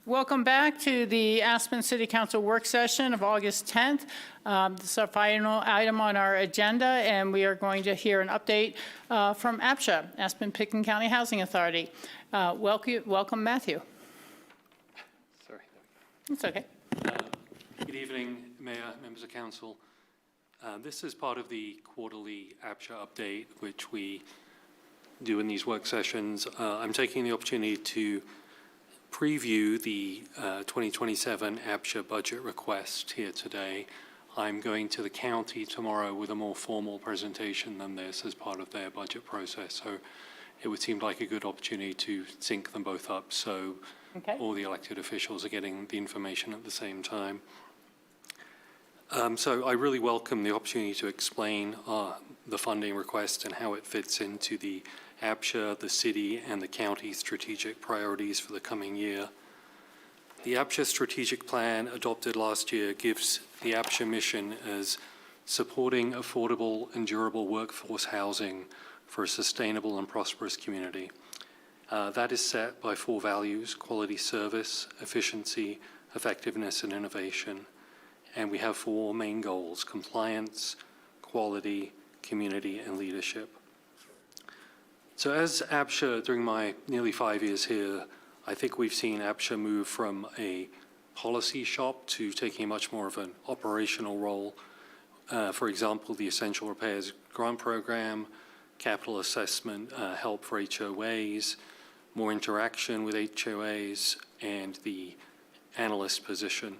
Welcome back to the Aspen City Council work session of August 10th. This is our final item on our agenda, and we are going to hear an update from APCHA, Aspen-Pitkin County Housing Authority. Welcome, Matthew. Sorry. It's okay. Good evening, Mayor, members of council. This is part of the quarterly APCHA update, which we do in these work sessions. I'm taking the opportunity to preview the 2027 APCHA budget request here today. I'm going to the county tomorrow with a more formal presentation than this as part of their budget process. So it would seem like a good opportunity to sync them both up so all the elected officials are getting the information at the same time. So I really welcome the opportunity to explain the funding request and how it fits into the APCHA, the city, and the county strategic priorities for the coming year. The APCHA strategic plan adopted last year gives the APCHA mission as supporting affordable and durable workforce housing for a sustainable and prosperous community. That is set by 4 values: quality service, efficiency, effectiveness, and innovation. And we have 4 main goals: compliance, quality, community, and leadership. So as APCHA, during my nearly 5 years here, I think we've seen APCHA move from a policy shop to taking much more of an operational role. For example, the Essential Repairs Grant Program, capital assessment help for HOAs, more interaction with HOAs, and the analyst position.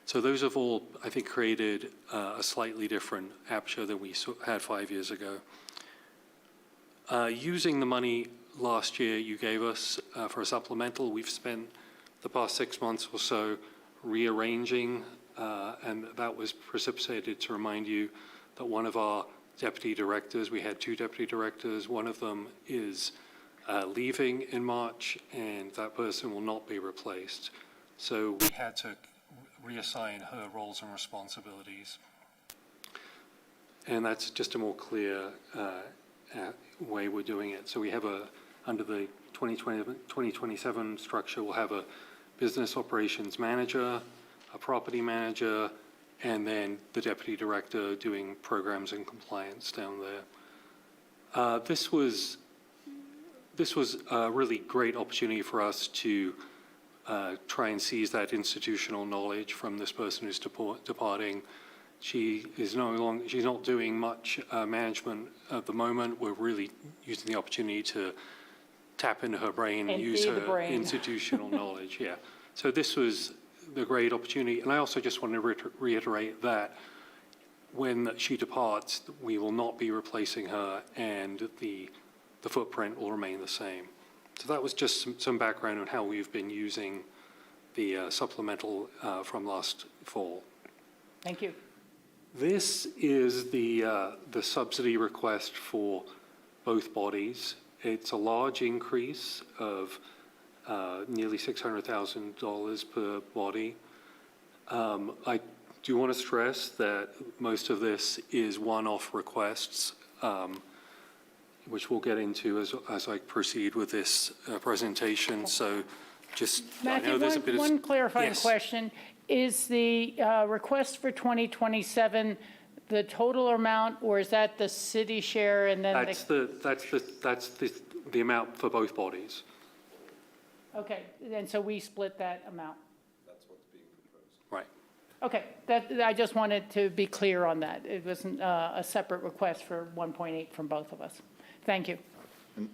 So those have all, I think, created a slightly different APCHA than we had 5 years ago. Using the money last year you gave us for a supplemental, we've spent the past 6 months or so rearranging, and that was precipitated to remind you that one of our deputy directors, we had 2 deputy directors, one of them is leaving in March, and that person will not be replaced. So we had to reassign her roles and responsibilities. And that's just a more clear way we're doing it. So we have under the 2027 structure, we'll have a business operations manager, a property manager, and then the deputy director doing programs and compliance down there. This was a really great opportunity for us to try and seize that institutional knowledge from this person who's departing. She's not doing much management at the moment. We're really using the opportunity to tap into her brain and use her institutional knowledge. Yeah. So this was the great opportunity. And I also just want to reiterate that when she departs, we will not be replacing her, and the footprint will remain the same. So that was just some background on how we've been using the supplemental from last fall. Thank you. This is the subsidy request for both bodies. It's a large increase of nearly $600,000 per body. I do want to stress that most of this is one-off requests, which we'll get into as I proceed with this presentation. So just, I know there's a bit of... Matthew, one clarifying Yes. question. Is the request for 2027 the total amount, or is that the city share and then That's the amount for both bodies. Okay, and so we split that amount? Right. Okay, I just wanted to be clear on that. It wasn't a separate request for 1.8 from both of us. Thank you.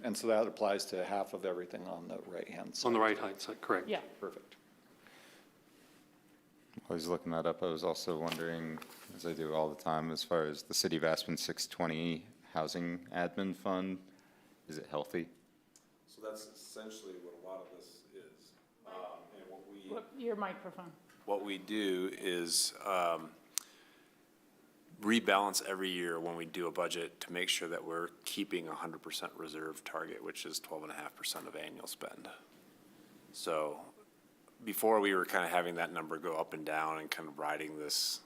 And so that applies to half of everything on the right-hand side? On the right-hand side, correct. Yeah. Perfect. I was looking that up. I was also wondering, as I do all the time, as far as the City of Aspen 620 Housing Admin Fund, is it healthy? So that's essentially what a lot of this is. And Your microphone. what we do is rebalance every year when we do a budget to make sure that we're keeping 100% reserve target, which is 12.5% of annual spend. So before, we were kind of having that number go up and down and kind of riding this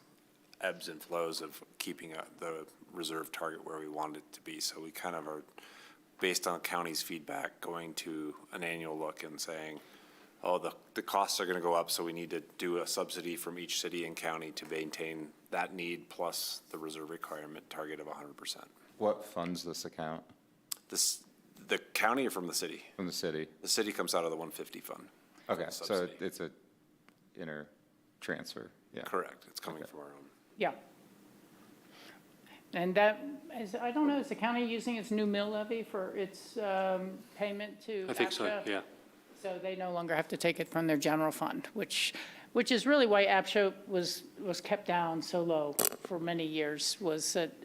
ebbs and flows of keeping the reserve target where we want it to be. So we kind of are, based on county's feedback, going to an annual look and saying, oh, the costs are going to go up, so we need to do a subsidy from each city and county to maintain that need plus the reserve requirement target of 100%. What funds this account? The county or from the city? From the city? The city comes out of the 150 fund. Okay, so subsidy. it's a inter transfer, yeah. Correct. It's coming from our own. Yeah. And that is, I don't know, is the county using its new mill levy for its payment to APCHA? I think so, yeah. So they no longer have to take it from their general fund, which is really why APCHA was kept down so low for many years, was that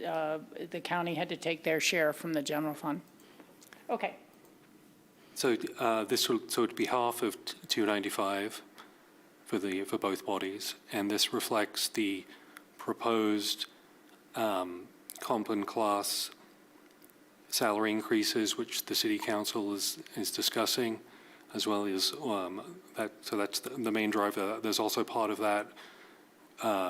the county had to take their share from the general fund. Okay. So this will, so it'd be half of 295 for both bodies. And this reflects the proposed comp and class salary increases, which the city council is discussing, as well as so that's the main driver. There's also part of that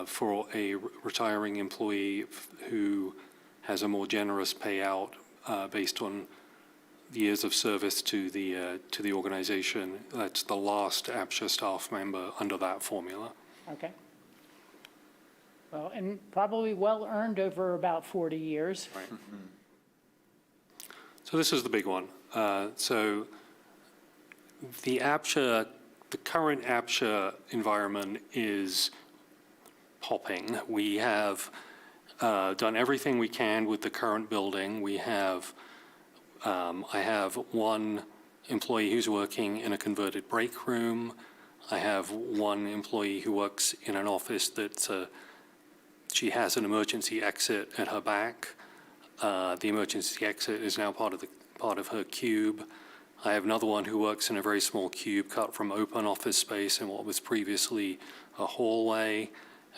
for a retiring employee who has a more generous payout based on years of service to the organization. That's the last APCHA staff member under that formula. Okay. Well, and probably well-earned over about 40 years. Right. So this is the big one. So the APCHA, the current APCHA environment is popping. We have done everything we can with the current building. We have, I have one employee who's working in a converted break room. I have one employee who works in an office that's she has an emergency exit at her back. The emergency exit is now part of her cube. I have another one who works in a very small cube cut from open office space in what was previously a hallway.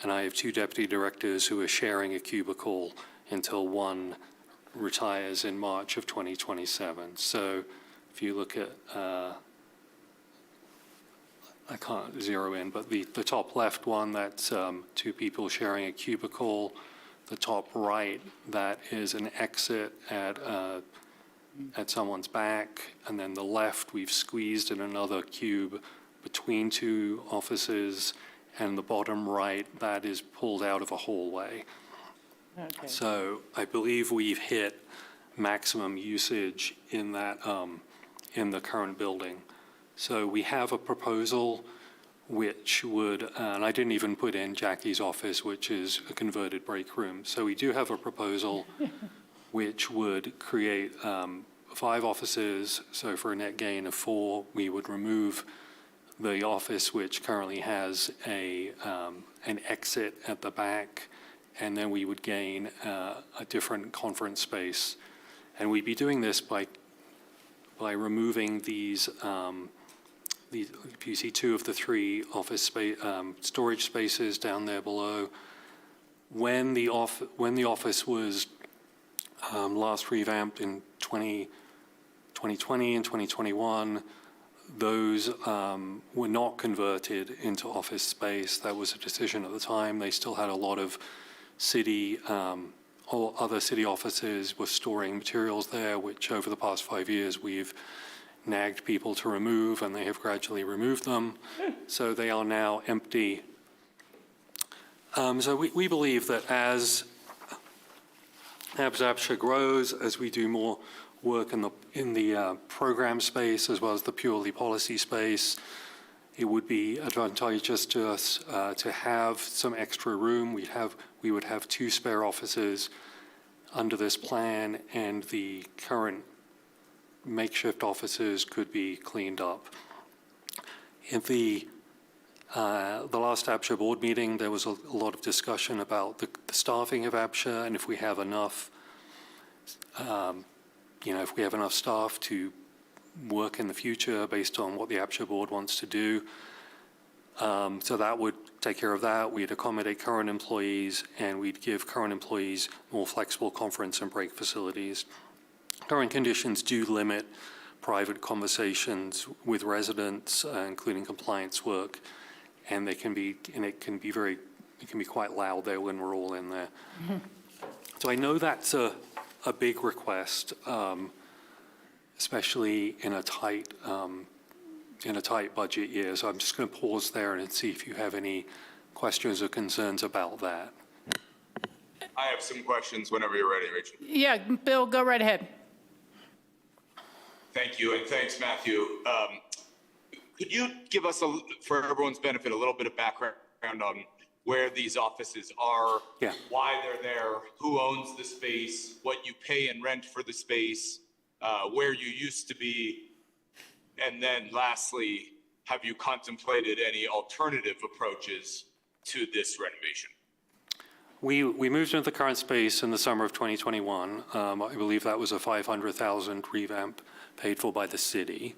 And I have two deputy directors who are sharing a cubicle until one retires in March of 2027. So if you look at, I can't zero in, but the top left one, that's two people sharing a cubicle. The top right, that is an exit at someone's back. And then the left, we've squeezed in another cube between two offices. And the bottom right, that is pulled out of a hallway. Okay. So I believe we've hit maximum usage in that, in the current building. So we have a proposal which would, and I didn't even put in Jackie's office, which is a converted break room. So we do have a proposal which would create 5 offices. So for a net gain of 4, we would remove the office which currently has an exit at the back, and then we would gain a different conference space. And we'd be doing this by removing these, you see 2 of the 3 office space, storage spaces down there below. When the office was last revamped in 2020 and 2021, those were not converted into office space. That was a decision at the time. They still had a lot of city, or other city offices were storing materials there, which over the past 5 years we've nagged people to remove, and they have gradually removed them. So they are now empty. So we believe that as APCHA grows, as we do more work in the program space as well as the purely policy space, it would be advantageous to us to have some extra room. We would have 2 spare offices under this plan, and the current makeshift offices could be cleaned up. In the last APCHA board meeting, there was a lot of discussion about the staffing of APCHA, and if we have enough, if we have enough staff to work in the future based on what the APCHA board wants to do. So that would take care of that. We'd accommodate current employees, and we'd give current employees more flexible conference and break facilities. Current conditions do limit private conversations with residents, including compliance work, and it can be quite loud there when we're all in there. Mm-hmm. So I know that's a big request, especially in a tight budget year. So I'm just going to pause there and see if you have any questions or concerns about that. I have some questions whenever you're ready, Rachel. Yeah, Bill, go right ahead. Thank you, and thanks, Matthew. Could you give us, for everyone's benefit, a little bit of background on where these offices are, Yeah. why they're there, who owns the space, what you pay in rent for the space, where you used to be, and then lastly, have you contemplated any alternative approaches to this renovation? We moved into the current space in the summer of 2021. I believe that was a $500,000 revamp paid for by the city.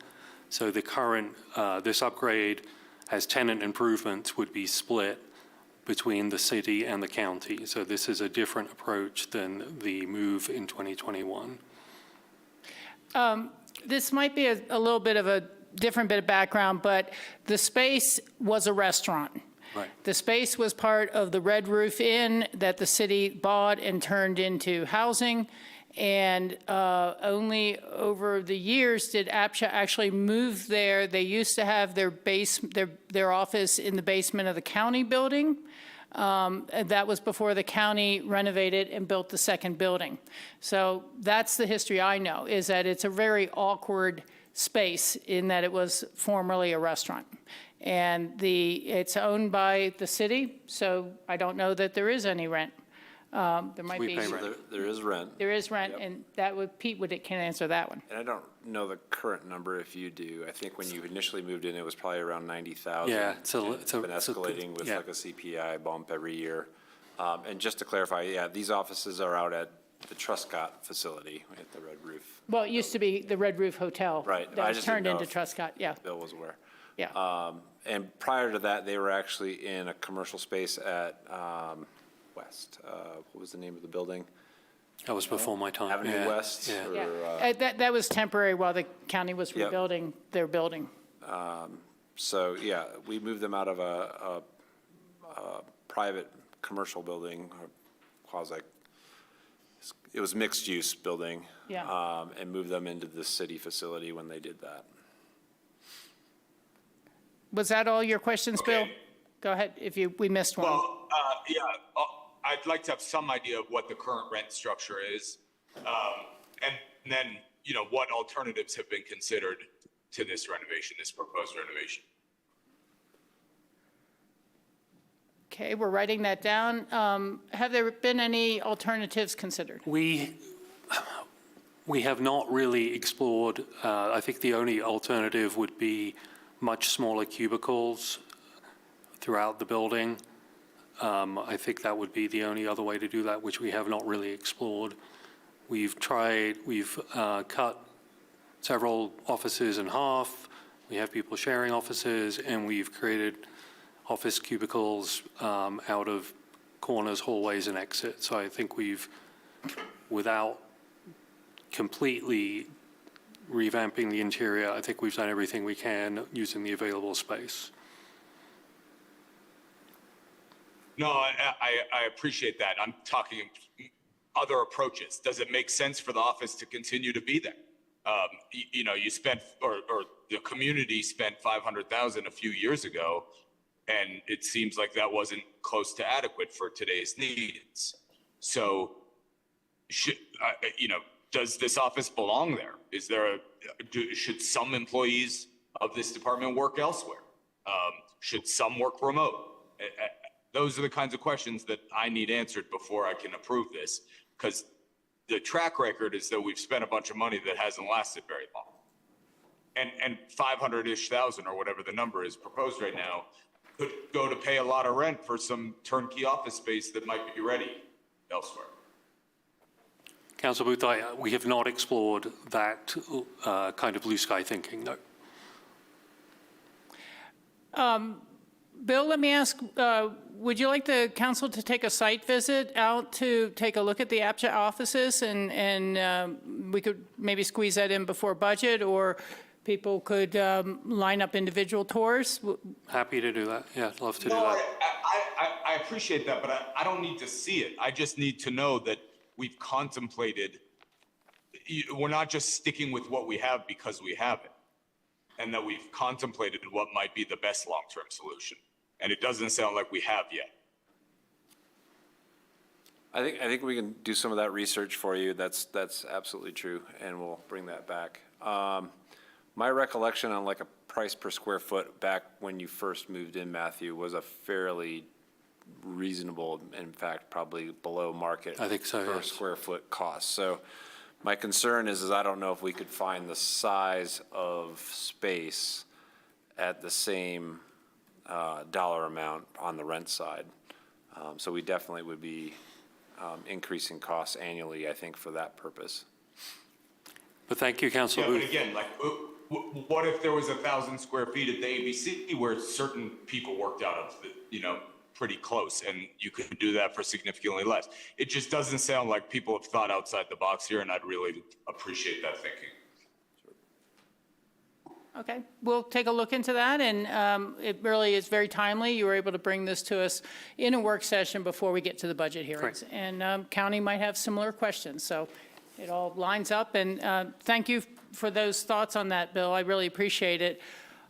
So the current, this upgrade as tenant improvements would be split between the city and the county. So this is a different approach than the move in 2021. This might be a little bit of a different bit of background, but the space was a restaurant. Right. The space was part of the Red Roof Inn that the city bought and turned into housing. And only over the years did APCHA actually move there. They used to have their office in the basement of the county building. That was before the county renovated and built the second building. So that's the history I know, is that it's a very awkward space in that it was formerly a restaurant. And it's owned by the city, so I don't know that there is any rent. There might We be. pay rent. There is rent. There is rent, Yep. and that would, Pete can answer that one. And I don't know the current number if you do. I think when you initially moved in, it was probably around 90,000. Yeah, it's Been escalating with yeah. like a CPI bump every year. And just to clarify, yeah, these offices are out at the Truscott facility at the Red Roof. Well, it used to be the Red Roof Hotel. Right. That I was just didn't turned know into if Truscott, yeah, Bill was aware. yeah. And prior to that, they were actually in a commercial space at West. What was the name of the building? That was before my time. Avenue Yeah, West? yeah. or, Yeah. That was temporary while the county was Yep. rebuilding their building. So, yeah, we moved them out of a private commercial building, or quasi, it was mixed-use building. Yeah. And moved them into the city facility when they did that. Was that all your questions, Bill? Okay. Go ahead, we missed one. Well, yeah, I'd like to have some idea of what the current rent structure is. And then, what alternatives have been considered to this renovation, this proposed renovation. Okay, we're writing that down. Have there been any alternatives considered? We have not really explored, I think the only alternative would be much smaller cubicles throughout the building. I think that would be the only other way to do that, which we have not really explored. We've cut several offices in half. We have people sharing offices, and we've created office cubicles out of corners, hallways, and exits. So I think without completely revamping the interior, I think we've done everything we can using the available space. No, I appreciate that. I'm talking other approaches. Does it make sense for the office to continue to be there? You spent, or the community spent $500,000 a few years ago, and it seems like that wasn't close to adequate for today's needs. So, does this office belong there? Should some employees of this department work elsewhere? Should some work remote? Those are the kinds of questions that I need answered before I can approve this, because the track record is that we've spent a bunch of money that hasn't lasted very long. And 500-ish thousand, or whatever the number is proposed right now, could go to pay a lot of rent for some turnkey office space that might be ready elsewhere. Councilor Booth, we have not explored that kind of blue sky thinking, no. Bill, let me ask, would you like the council to take a site visit out to take a look at the APCHA offices, and we could maybe squeeze that in before budget, or people could line up individual tours? Happy to do that. Yeah, I'd love to do No, that. I appreciate that, but I don't need to see it. I just need to know that we've contemplated, we're not just sticking with what we have because we have it, and that we've contemplated what might be the best long-term solution. And it doesn't sound like we have yet. I think we can do some of that research for you. That's absolutely true, and we'll bring that back. My recollection on like a price per square foot back when you first moved in, Matthew, was a fairly reasonable, in fact, probably below market. I think so, per yes. square foot cost. So my concern is I don't know if we could find the size of space at the same dollar amount on the rent side. So we definitely would be increasing costs annually, I think, for that purpose. But thank you, Councilor Yeah, but Booth. again, what if there was 1,000 square feet at the ABC where certain people worked out of the, pretty close, and you could do that for significantly less? It just doesn't sound like people have thought outside the box here, and I'd really appreciate that thinking. Okay, we'll take a look into that, and it really is very timely. You were able to bring this to us in a work session before we get to the budget hearings. Correct. And county might have similar questions, so it all lines up. And thank you for those thoughts on that, Bill. I really appreciate it.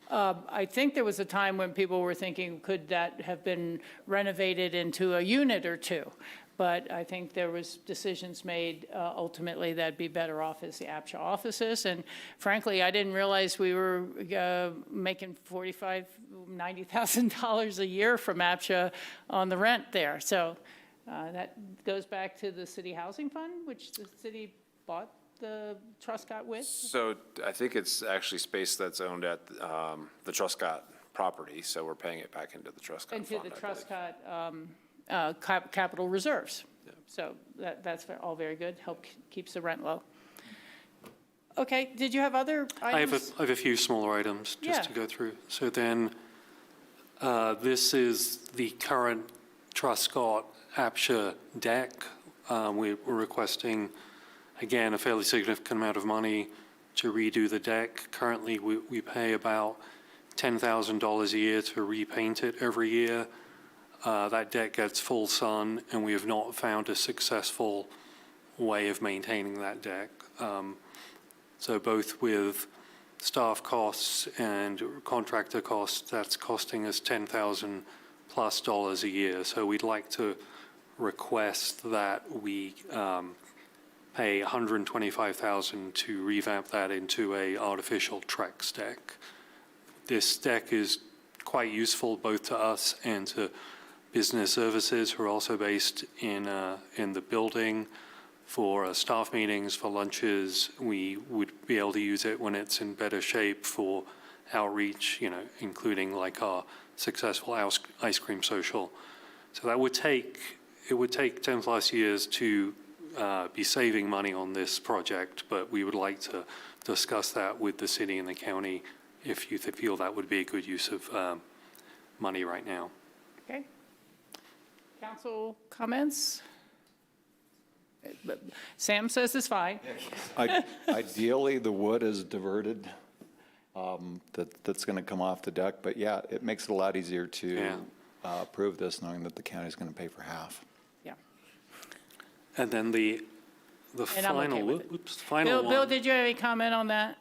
I think there was a time when people were thinking, could that have been renovated into a unit or two? But I think there was decisions made ultimately that'd be better off as the APCHA offices. And frankly, I didn't realize we were making $45,000, $90,000 a year from APCHA on the rent there. So that goes back to the city housing fund, which the city bought the Truscott with. So I think it's actually space that's owned at the Truscott property, so we're paying it back into the Truscott fund. Into the I believe. Truscott capital reserves. So that's all very good, keeps the rent low. Okay, did you have other I items? have a few smaller items just to Yeah. go through. So then, this is the current Truscott APCHA deck. We're requesting, again, a fairly significant amount of money to redo the deck. Currently, we pay about $10,000 a year to repaint it every year. That deck gets full sun, and we have not found a successful way of maintaining that deck. So both with staff costs and contractor costs, that's costing us $10,000 plus a year. So we'd like to request that we pay $125,000 to revamp that into a artificial Trex deck. This deck is quite useful both to us and to business services who are also based in the building. For staff meetings, for lunches, we would be able to use it when it's in better shape for outreach, including like our successful ice cream social. So it would take 10 plus years to be saving money on this project, but we would like to discuss that with the city and the county if you feel that would be a good use of money right now. Okay. Council comments? Sam says it's fine. Ideally, the wood is diverted, that's going to come off the deck. But yeah, it makes it a lot easier to approve this, knowing that the county's going to pay for half. Yeah. And then the And I'm okay final, with it. final Bill, one. did you have any comment on that?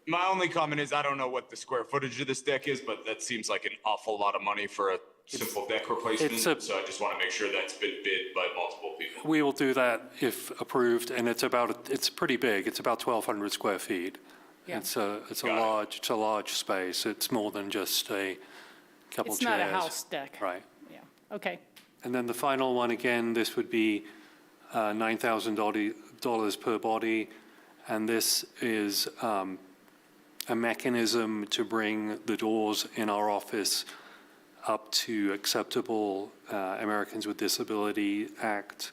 My only comment is I don't know what the square footage of this deck is, but that seems like an awful lot of money for a simple deck replacement. So I just want to make sure that's been bid by multiple people. We will do that if approved, and it's pretty big. It's about 1,200 square feet. Yeah. It's a large space. It's more than just a couple chairs. It's not a house deck. Right. Yeah, okay. And then the final one, again, this would be $9,000 per body, and this is a mechanism to bring the doors in our office up to acceptable Americans with Disability Act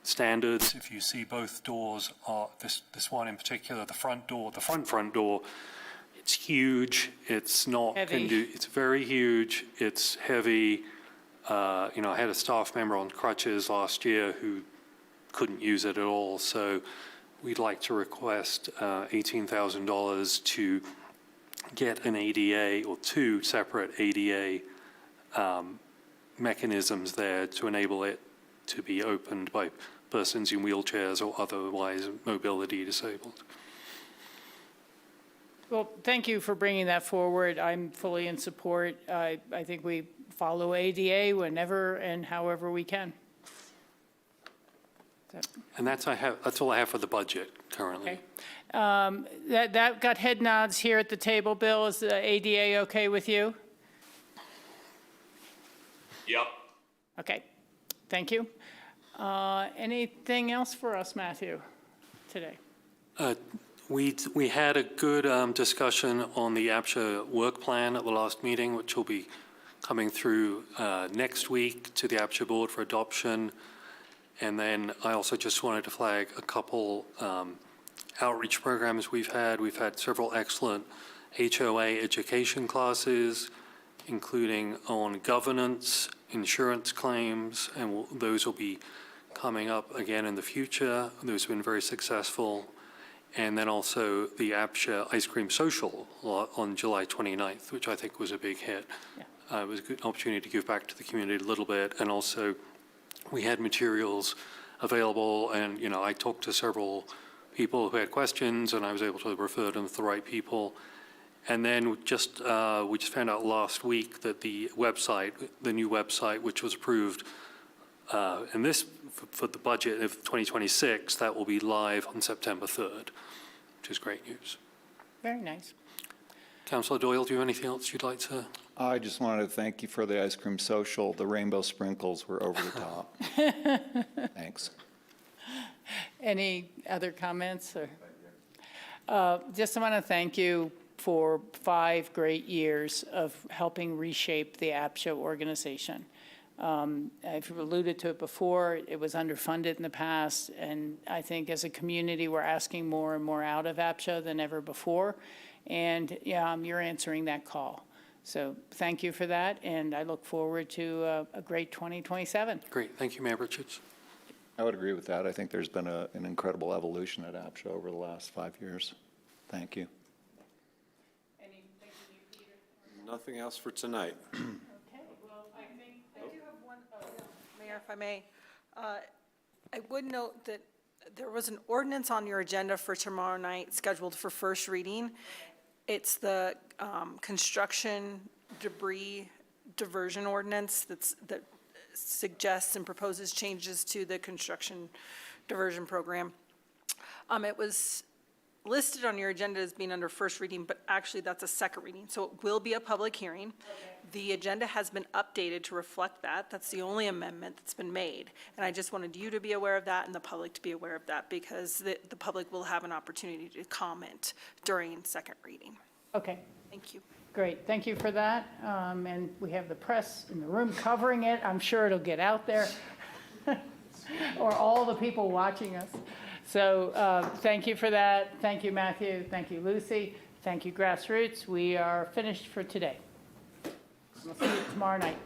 standards. If you see both doors are, this one in particular, the front door, the front door, it's huge, it's not, Heavy. it's very huge, it's heavy. I had a staff member on crutches last year who couldn't use it at all, so we'd like to request $18,000 to get an ADA or two separate ADA mechanisms there to enable it to be opened by persons in wheelchairs or otherwise mobility disabled. Well, thank you for bringing that forward. I'm fully in support. I think we follow ADA whenever and however we can. And that's all I have for the budget currently. Okay. That got head nods here at the table. Bill, is the ADA okay with you? Yep. Okay, thank you. Anything else for us, Matthew, today? We had a good discussion on the APCHA work plan at the last meeting, which will be coming through next week to the APCHA board for adoption. And then I also just wanted to flag a couple outreach programs we've had. We've had several excellent HOA education classes, including on governance, insurance claims, and those will be coming up again in the future. Those have been very successful. And then also the APCHA Ice Cream Social on July 29th, which I think was a big hit. It was a good opportunity to give back to the community a little bit. And also, we had materials available, and, you know, I talked to several people who had questions, and I was able to refer them to the right people. And then we just found out last week that the website, the new website, which was approved and this, for the budget of 2026, that will be live on September 3rd, which is great news. Very nice. Councillor Doyle, do you have anything else you'd like to? I just wanted to thank you for the ice cream social. The rainbow sprinkles were over the top. Thanks. Any other comments? Or just want to thank you for 5 great years of helping reshape the APCHA organization. I've alluded to it before. It was underfunded in the past, and I think as a community, we're asking more and more out of APCHA than ever before. And you're answering that call. So thank you for that, and I look forward to a great 2027. Great, thank you, Mayor Richards. I would agree with that. I think there's been an incredible evolution at APCHA over the last 5 years. Thank you. Anything from you, Peter? Nothing else for tonight. Okay, well, I think. I do have one, Mayor, if I may. I would note that there was an ordinance on your agenda for tomorrow night scheduled for first reading. It's the construction debris diversion ordinance that suggests and proposes changes to the construction diversion program. It was listed on your agenda as being under first reading, but actually that's a second reading, so it will be a public hearing. Okay. The agenda has been updated to reflect that. That's the only amendment that's been made. And I just wanted you to be aware of that and the public to be aware of that, because the public will have an opportunity to comment during second reading. Okay. Thank you. Great, thank you for that. And we have the press in the room covering it. I'm sure it'll get out there, or all the people watching us. So thank you for that. Thank you, Matthew. Thank you, Lucy. Thank you, Grassroots. We are finished for today. We'll see you tomorrow night.